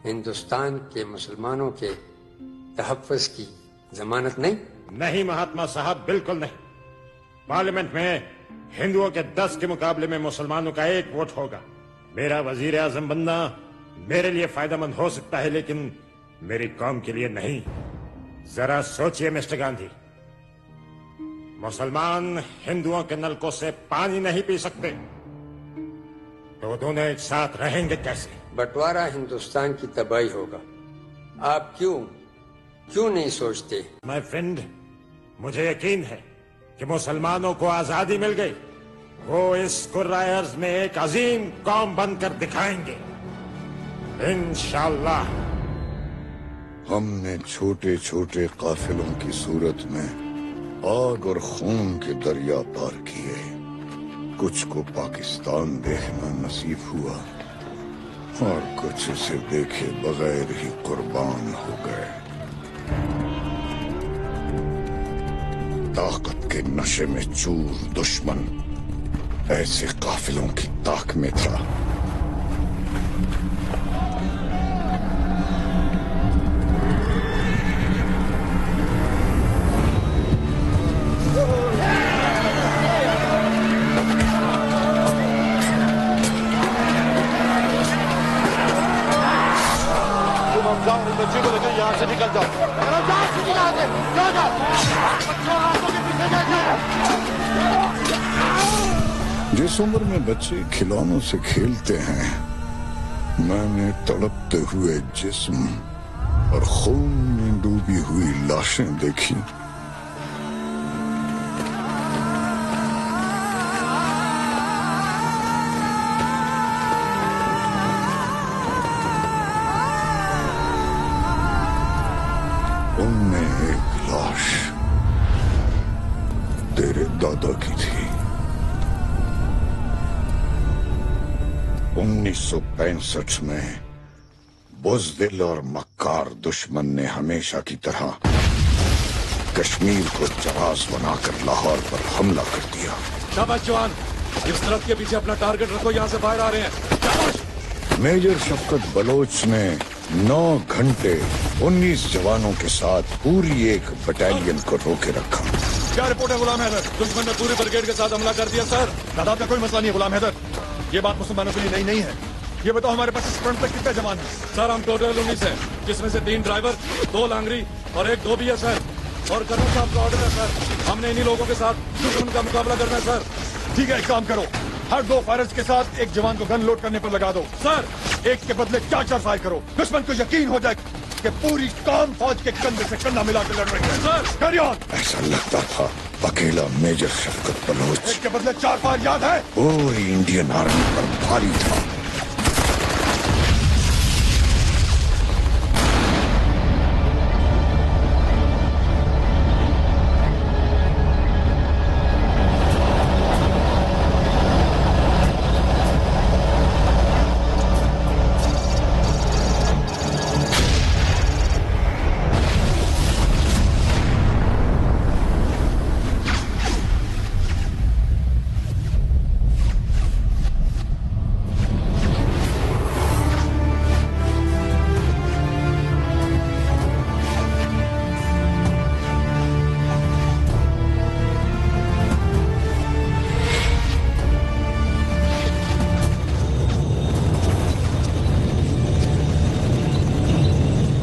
हिंदुस्तान के मुसलमानों के तहफ़्फ़ुज़ की जमानत नहीं? नहीं महात्मा साहब, बिल्कुल नहीं। पार्लियामेंट में हिंदुओं के 10 के मुकाबले में मुसलमानों का 1 वोट होगा। मेरा वजीर आजम बनना मेरे लिए फायदेमंद हो सकता है, लेकिन मेरी कौम के लिए नहीं। जरा सोचिए मिस्टर गांधी, मुसलमान हिंदुओं के नलकों से पानी नहीं पी सकते, तो दोनों एक साथ रहेंगे कैसे? बंटवारा हिंदुस्तान की तबाही होगा। आप क्यों नहीं सोचते? माय फ्रेंड, मुझे यकीन है कि मुसलमानों को आजादी मिल गई। वो इस कुर्राए अर्ज़ में एक अजीम कौम बनकर दिखाएंगे, इंशाअल्लाह। हमने छोटे छोटे काफिलों की सूरत में आग और खून के दरिया पार किए। कुछ को पाकिस्तान देखना नसीब हुआ और कुछ इसे देखे बगैर ही कुर्बान हो गए। ताकत के नशे में चूर दुश्मन ऐसे काफिलों की ताक में था। बच्चे को लेकर यहाँ से निकल जाओ। जिस उम्र में बच्चे खिलौनों से खेलते हैं, मैंने तड़पते हुए जिस्म और खून में डूबी हुई लाशें देखी। उनमें एक लाश तेरे दादा की थी। 1965 में बुज़दिल और मक्कार दुश्मन ने हमेशा की तरह कश्मीर को जहाज बनाकर लाहौर पर हमला कर दिया। शाबाश जवान, इस तरफ के पीछे अपना टारगेट रखो, यहाँ से बाहर आ रहे हैं। शाबाश। मेजर शफकत बलोच ने 9 घंटे 19 जवानों के साथ पूरी एक बटालियन को रोके रखा। क्या रिपोर्ट है गुलाम हैदर? दुश्मन ने पूरे ब्रिगेड के साथ हमला कर दिया सर। तादाद का कोई मसला नहीं है गुलाम हैदर, ये बात मुसलमानों के लिए नई नहीं है। ये बताओ हमारे पास इस फ्रंट पे कितने जवान हैं? सर हम टोटल 19 हैं, जिसमें से 3 ड्राइवर, 2 लांगरी और 1 धोबिया सर। और कर्नल साहब का ऑर्डर है सर, हमने इन्हीं लोगों के साथ दुश्मन का मुकाबला करना है सर। ठीक है, एक काम करो, हर 2 फायर्स के साथ एक जवान को गन लोड करने पर लगा दो सर। एक के बदले 4-4 फायर करो। दुश्मन को यकीन हो जाए कि पूरी कौम फौज के कंधे से कंधा मिलाकर लड़ रही है सर। Carry on. ऐसा लगता था अकेला मेजर शफकत बलोच एक के बदले 4 फायर, याद है? पूरी इंडियन आर्मी पर भारी था।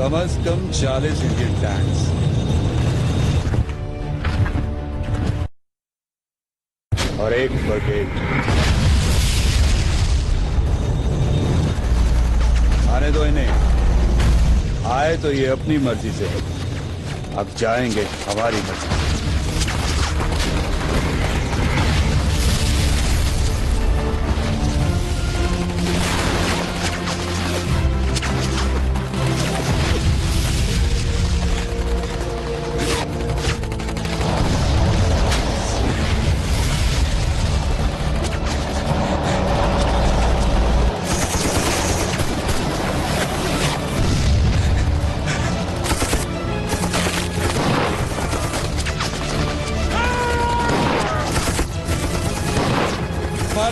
कम से कम 40 इंडियन टैंक्स और 1 ब्रिगेड। आने दो इन्हें, आए तो ये अपनी मर्जी से, अब जाएंगे हमारी मर्जी से।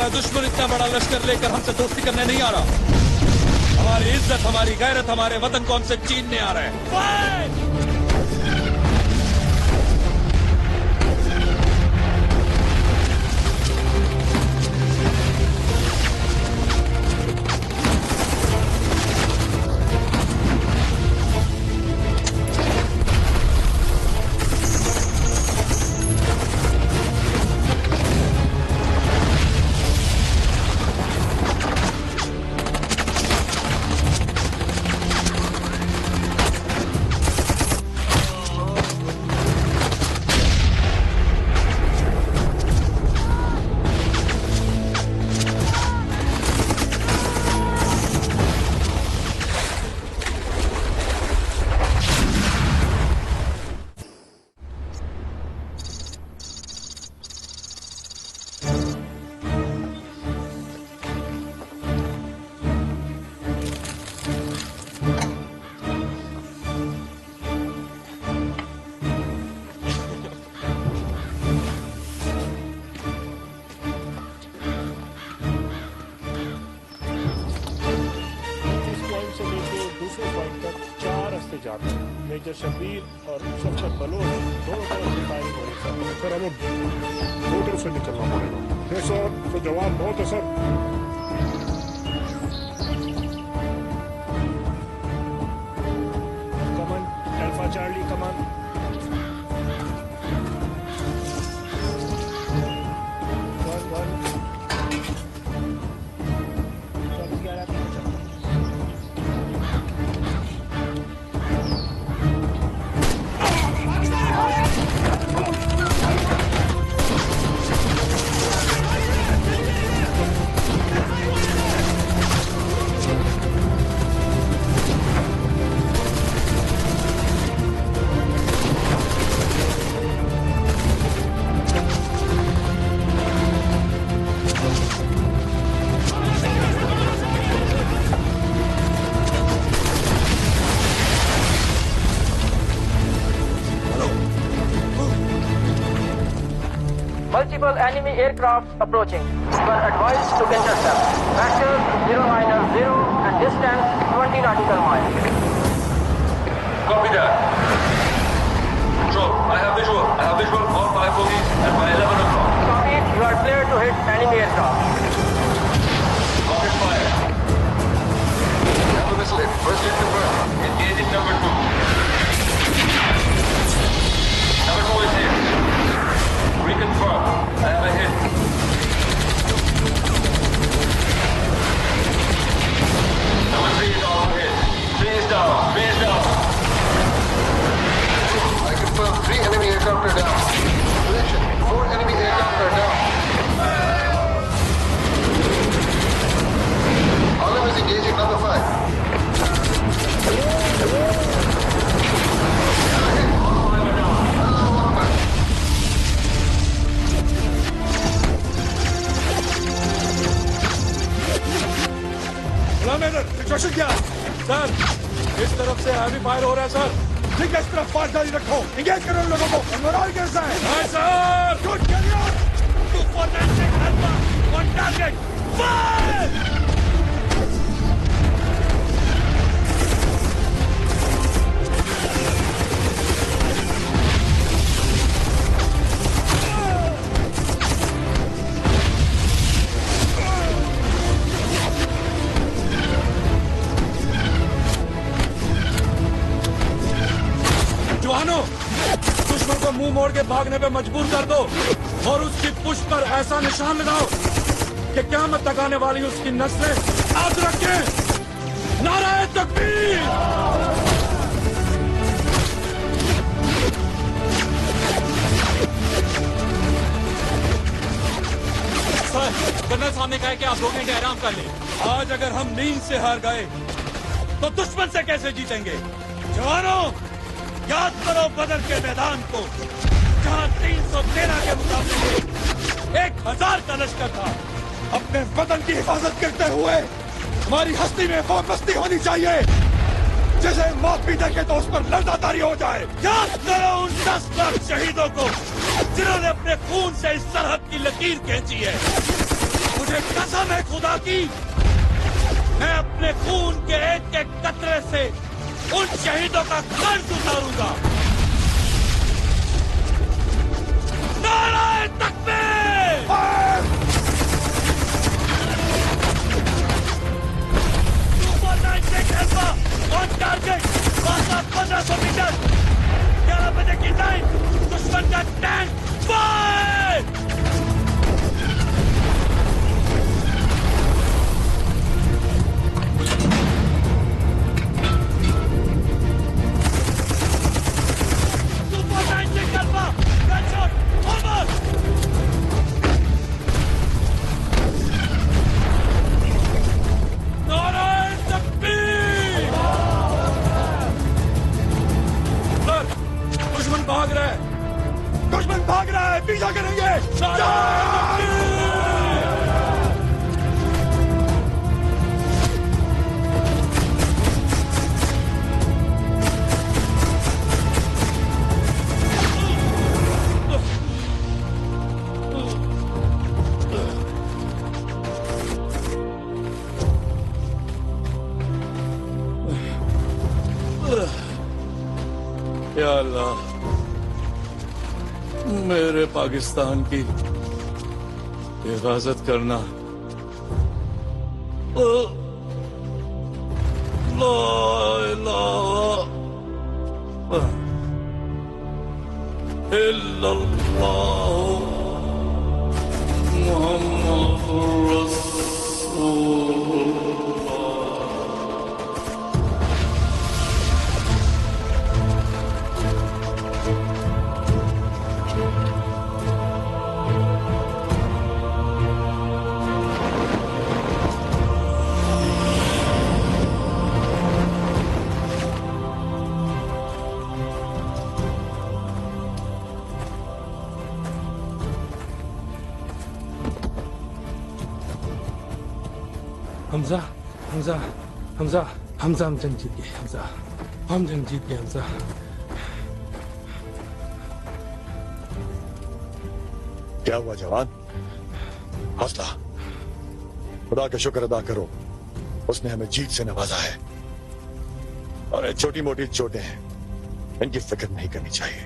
हमारा दुश्मन इतना बड़ा लश्कर लेकर हमसे दोस्ती करने नहीं आ रहा। हमारी इज्जत, हमारी गैरत, हमारे वतन को हमसे छीनने आ रहा है। मेजर शबीर और शफकत बलोच दोनों तरफ से फायरिंग हो रही है सर। हमें दो तरफ से निकलना पड़ेगा सर। तो जवाब बहुत है sir. Come on alpha Charlie come on. Multiple enemy aircraft approaching. You are advised to catch them. Vector 090 and distance 20 nautical miles. Copy that. Control, I have visual. I have visual for 5 bogies and by 11 o'clock. Copy. You are clear to hit enemy aircraft. Rocket fire. We have a missile hit. First hit confirmed. Engaging number 2. Number 2 is hit. Reconfirm. I have a hit. Number 3 is also hit. 3 is down. 3 is down. I confirm 3 enemy aircraft are down. Prediction, 4 enemy aircraft are down. Olive is engaging number 5. Situation क्या है? सर, इस तरफ से हैवी फायर हो रहा है सर। ठीक है, इस तरफ फायर जारी रखो। एंगेज करो लोगों को। मोरल कैसा है? हां sir. Good carry on. 249 alpha on target. Fire! दुश्मन को मुंह मोड़ के भागने पे मजबूर कर दो और उसकी पुष्प पर ऐसा निशान लगाओ कि क़यामत तक आने वाली उसकी नस्लें याद रखें। नाराए तकबीर। सर, कर्नल साहब ने कहा है कि आप 2 घंटे आराम कर लें। आज अगर हम नींद से हार गए तो दुश्मन से कैसे जीतेंगे? जवानों, याद करो बदर के मैदान को, जहां 313 के मुकाबले 1000 का लश्कर था। अपने वतन की हिफाजत करते हुए हमारी हस्ती में वो मस्ती होनी चाहिए जैसे मौत भी देखे तो उस पर लड़ातारी हो जाए। याद करो उन 10 लाख शहीदों को जिन्होंने अपने खून से इस सरहद की लकीर खींची है। मुझे कसम है खुदा की, मैं अपने खून के एक एक कतरे से उन शहीदों का कर्ज उतारूंगा। नाराए तकबीर! सुपर 96 अल्फा ऑन टारगेट, फासला 1500 मीटर, 11 बजे की टाइम, दुश्मन का tank fire! Super 96 alpha, gunshot, over! नाराए तकबीर! सर, दुश्मन भाग रहा है, दुश्मन भाग रहा है, पीछा करेंगे। या अल्लाह, मेरे पाकिस्तान की हिफाजत करना। ला इलाहा इल्लल्लाह मुहम्मदुर रसूलुल्लाह। हमजा, हमजा, हमजा, हमजा, हम जंग जीत गए। हमजा, हम जंग जीत गए। हमजा, क्या हुआ जवान? हौसला, खुदा का शुक्र अदा करो, उसने हमें जीत से नवाजा है। और ये छोटी मोटी चोटें हैं, इनकी फिक्र नहीं करनी चाहिए।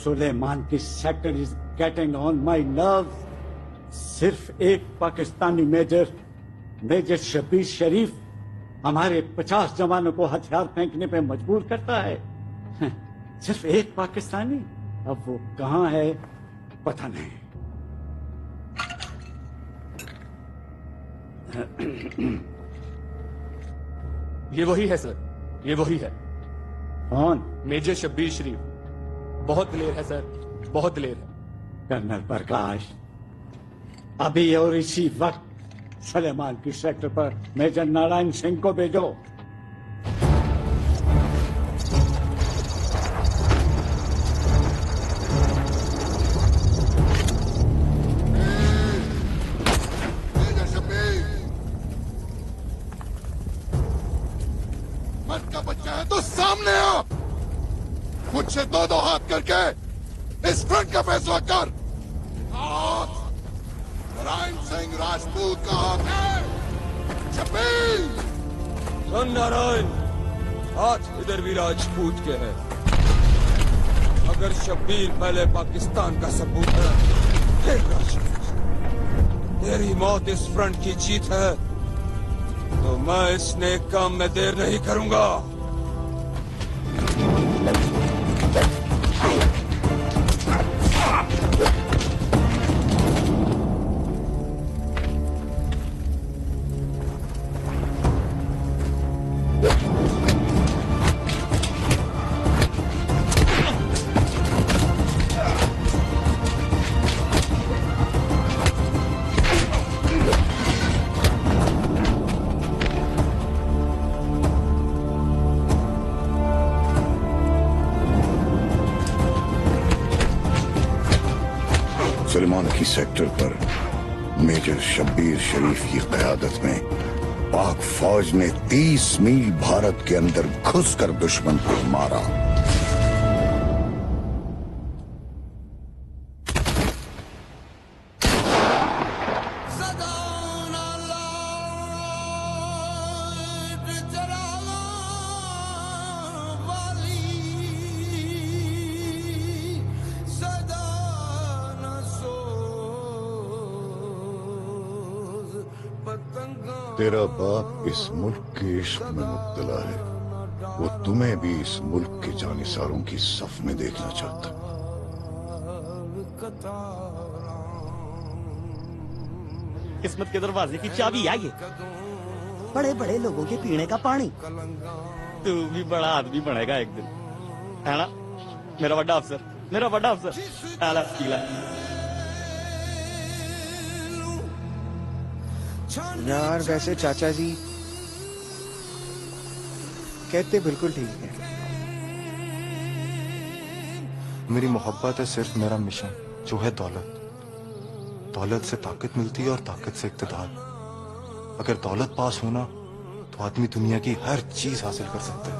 सुलेमान की sector is getting on my nerve. सिर्फ एक पाकिस्तानी मेजर शबीर शरीफ हमारे 50 जवानों को हथियार फेंकने पे मजबूर करता है। सिर्फ एक पाकिस्तानी, अब वो कहां है पता नहीं। ये वही है सर, ये वही है। कौन? मेजर शब्बीर शरीफ। बहुत दिलेर है सर, बहुत दिलेर है। कर्नल प्रकाश, अभी और इसी वक्त सलेमान की सेक्टर पर मेजर नारायण सिंह को भेजो। मर्द का बच्चा है तो सामने आ, मुझसे दो हाथ करके इस फ्रंट का फैसला कर। नारायण सिंह राजपूत कहाँ है? शब्बीर! सन नारायण, हाथ इधर भी राजपूत के हैं। अगर शब्बीर पहले पाकिस्तान का सबूत है, फिर राजपूत। तेरी मौत इस फ्रंट की जीत है, तो मैं इस नेक काम में देर नहीं करूंगा। सलमान की सेक्टर पर मेजर शब्बीर शरीफ की क़यादत में पाक फौज ने 30 मील भारत के अंदर घुसकर दुश्मन को मारा। तेरा बाप इस मुल्क के इश्क में मुब्तला है। वो तुम्हें भी इस मुल्क के जानिसारों की सफ में देखना चाहता। किस्मत के दरवाजे की चाबी आई है। बड़े बड़े लोगों के पीने का पानी। तू भी बड़ा आदमी बनेगा एक दिन, है ना मेरा बड़ा अफसर, मेरा बड़ा अफसर। आला सीला। यार वैसे चाचा जी कहते बिल्कुल ठीक है। मेरी मोहब्बत है सिर्फ मेरा मिशन, जो है दौलत। दौलत से ताकत मिलती है और ताकत से इक़्तिदार। अगर दौलत पास हो ना, तो आदमी दुनिया की हर चीज हासिल कर सकता है।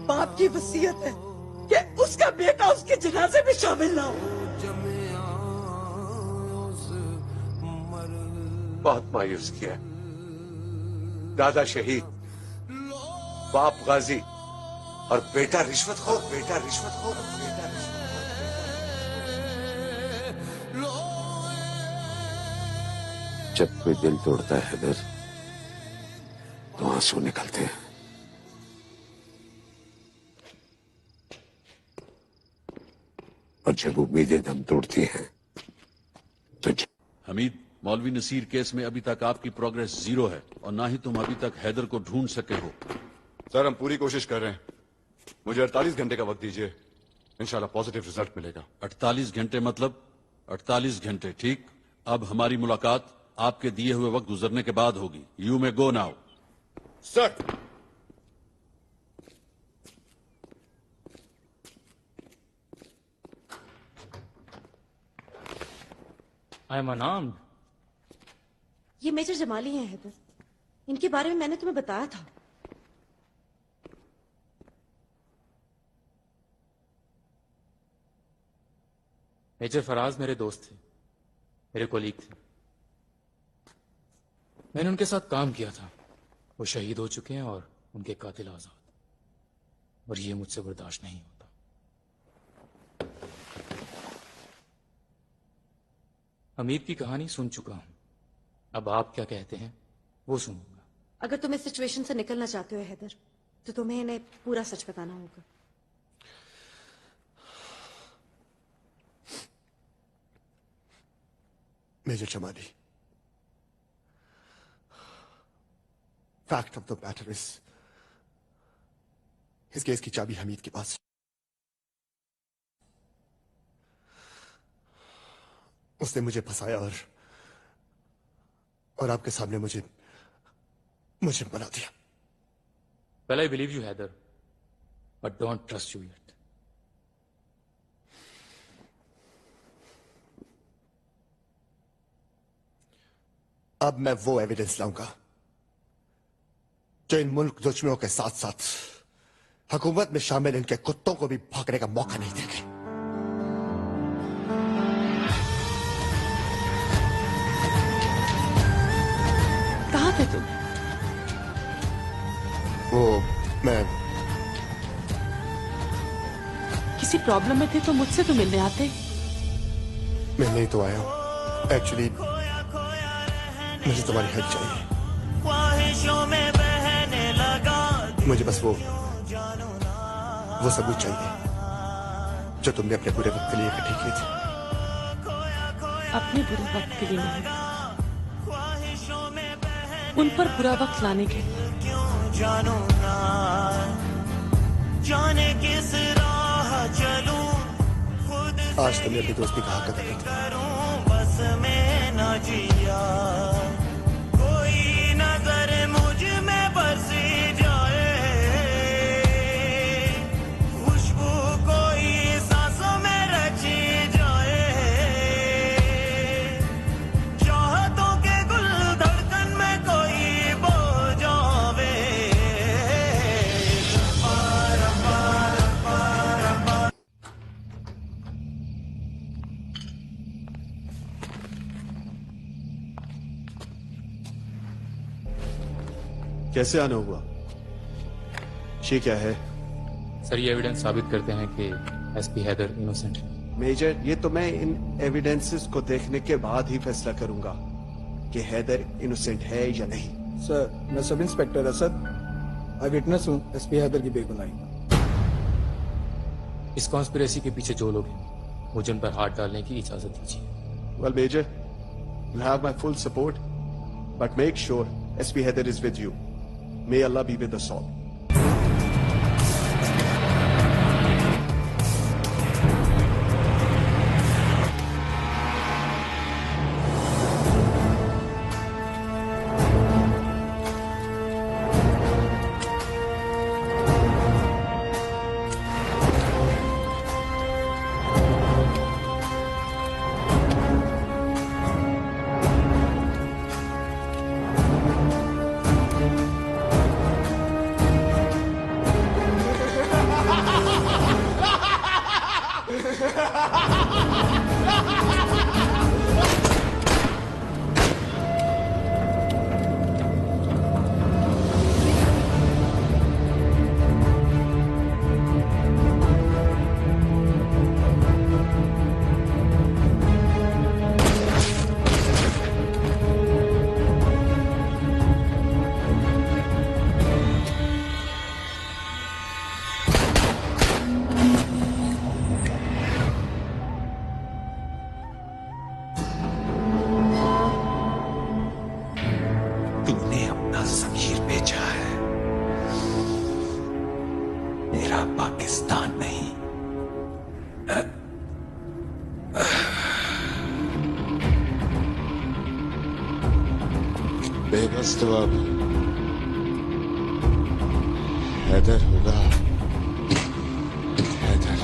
बाप की वसीयत है कि उसका बेटा उसके जनाजे में शामिल ना हो। बहुत मायूस किया। दादा शहीद, बाप गाजी और बेटा रिश्वतखोर, बेटा रिश्वतखोर, बेटा रिश्वतखोर। जब कोई दिल तोड़ता है हैदर, तो आंसू निकलते हैं। और जब उम्मीदें दम तोड़ती हैं, तो हमीद, मौलवी नसीर केस में अभी तक आपकी प्रोग्रेस 0 है और ना ही तुम अभी तक हैदर को ढूंढ सके हो। सर हम पूरी कोशिश कर रहे हैं। मुझे 48 घंटे का वक्त दीजिए, इंशाल्लाह पॉजिटिव रिजल्ट मिलेगा। 48 घंटे मतलब 48 घंटे, ठीक। अब हमारी मुलाकात आपके दिए हुए वक्त गुजरने के बाद होगी। You may go now. Sir I am unarmed. ये मेजर जमाली हैं हैदर, इनके बारे में मैंने तुम्हें बताया था। मेजर फराज मेरे दोस्त थे, मेरे कोलीग थे। मैंने उनके साथ काम किया था। वो शहीद हो चुके हैं और उनके कातिल आजाद, और ये मुझसे बर्दाश्त नहीं होता। हमीद की कहानी सुन चुका हूं, अब आप क्या कहते हैं वो सुनूंगा। अगर तुम इस सिचुएशन से निकलना चाहते हो हैदर, तो तुम्हें इन्हें पूरा सच बताना होगा। Major Jamali, fact of the matter is इस केस की चाबी हमीद के पास। उसने मुझे फंसाया और आपके सामने मुझे बना दिया। Well, I believe you, Heather, but don't trust you yet. अब मैं वो एविडेंस लाऊंगा जो इन मुल्क दुश्मनों के साथ साथ हुकूमत में शामिल इनके कुत्तों को भी भागने का मौका नहीं देंगे। थे तुम? वो मैं किसी प्रॉब्लम में थे तो मुझसे तो मिलने आते। मैं नहीं तो आया हूँ। एक्चुअली मुझे तुम्हारी हेल्प चाहिए। मुझे बस वो सबूत चाहिए जो तुमने अपने बुरे वक्त के लिए इकट्ठे किए थे। अपने बुरे वक्त के लिए नहीं, उन पर बुरा वक्त लाने के लिए। जाने किस राह चलूं, आज तुमने अपनी दोस्ती का हक अदा कर दिया। बस में न जिया, कोई नजर मुझ में बरसी जाए, खुशबू कोई सांसों में रची जाए, चाहतों के गुल धड़कन में कोई बो जावे। कैसे आना हुआ? ये क्या है? सर ये एविडेंस साबित करते हैं कि एसपी हैदर इनोसेंट है। मेजर, ये तो मैं इन एविडेंसेस को देखने के बाद ही फैसला करूंगा कि हैदर इनोसेंट है या नहीं। सर, मैं सब इंस्पेक्टर असद आई विटनेस हूँ एसपी हैदर की बेगुनाही। इस कॉन्स्पिरेसी के पीछे जो लोग हैं मुझे उन पर हाथ डालने की इजाजत दीजिए। Well, Major, you have my full support, but make sure SP Haider is with you. May Allah be with us all. तूने अपना ज़मीर बेचा है, मेरा पाकिस्तान नहीं। बेबस तो अब हैदर होगा। हैदर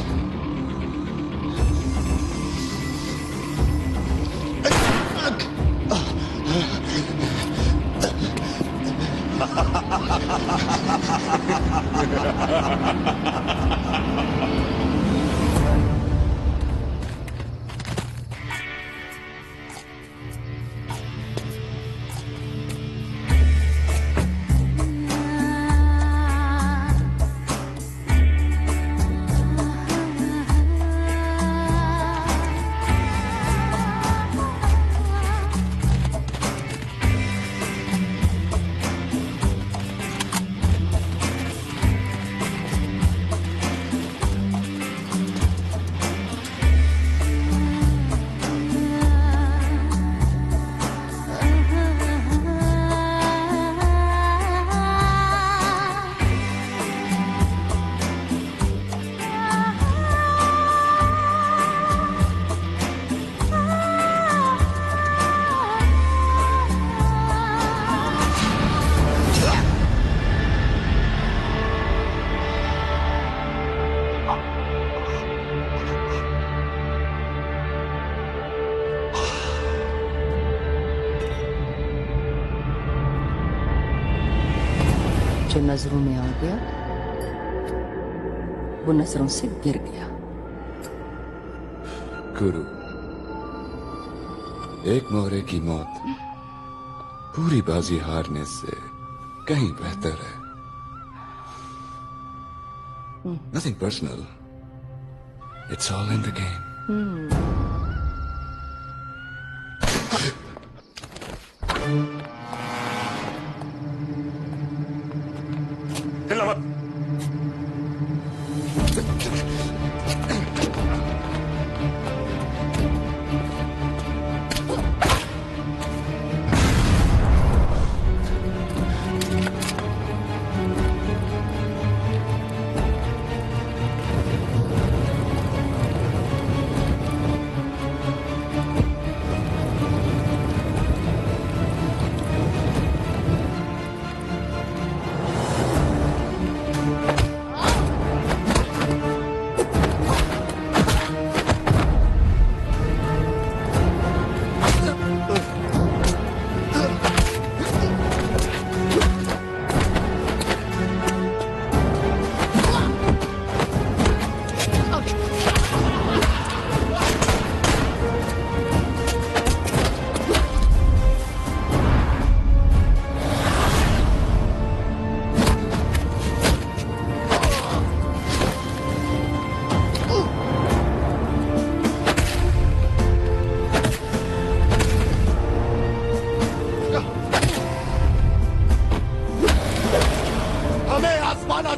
जो नजरों में आ गया वो नजरों से गिर गया। गुरु, एक मोहरे की मौत पूरी बाजी हारने से कहीं बेहतर है। Nothing personal. It's all in the game. हिलना मत।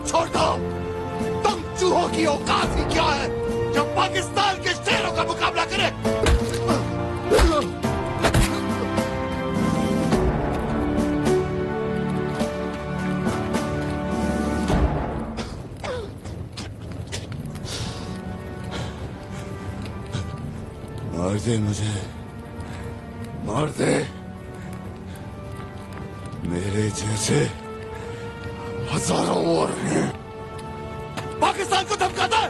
छोड़ दो। तुम चूहों की औकात ही क्या है जो पाकिस्तान के शेरों का मुकाबला करे। मार दे मुझे, मार दे। मेरे जैसे हजारों और हैं। पाकिस्तान को धमकाता है।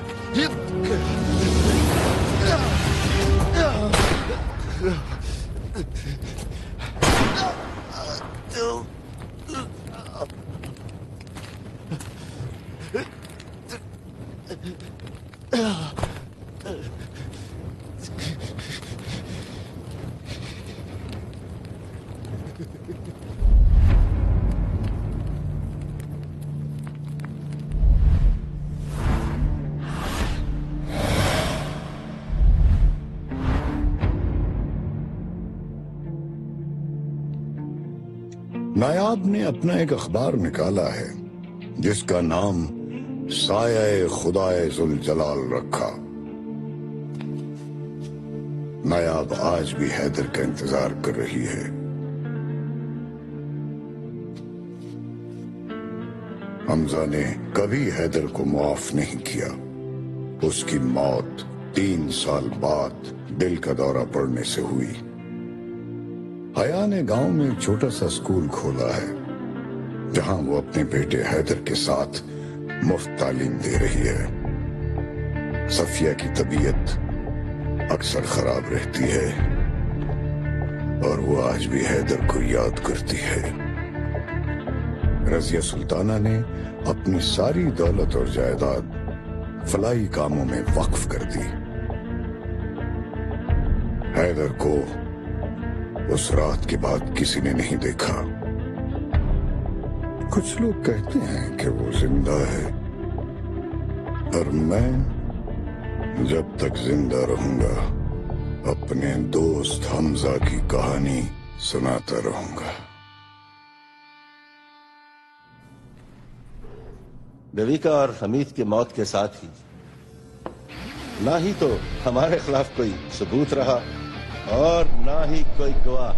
नायाब ने अपना एक अखबार निकाला है जिसका नाम साया खुदाए जुल जलाल रखा। नायाब आज भी हैदर का इंतजार कर रही है। हमजा ने कभी हैदर को माफ नहीं किया। उसकी मौत 3 साल बाद दिल का दौरा पड़ने से हुई। हया ने गांव में एक छोटा सा स्कूल खोला है जहां वो अपने बेटे हैदर के साथ मुफ्त तालीम दे रही है। सफिया की तबीयत अक्सर खराब रहती है और वो आज भी हैदर को याद करती है। रजिया सुल्ताना ने अपनी सारी दौलत और जायदाद फलाही कामों में वक्फ कर दी। हैदर को उस रात के बाद किसी ने नहीं देखा। कुछ लोग कहते हैं कि वो जिंदा है और मैं जब तक जिंदा रहूंगा अपने दोस्त हमजा की कहानी सुनाता रहूंगा। देविका और हमीद की मौत के साथ ही ना ही तो हमारे खिलाफ कोई सबूत रहा और ना ही कोई गवाह।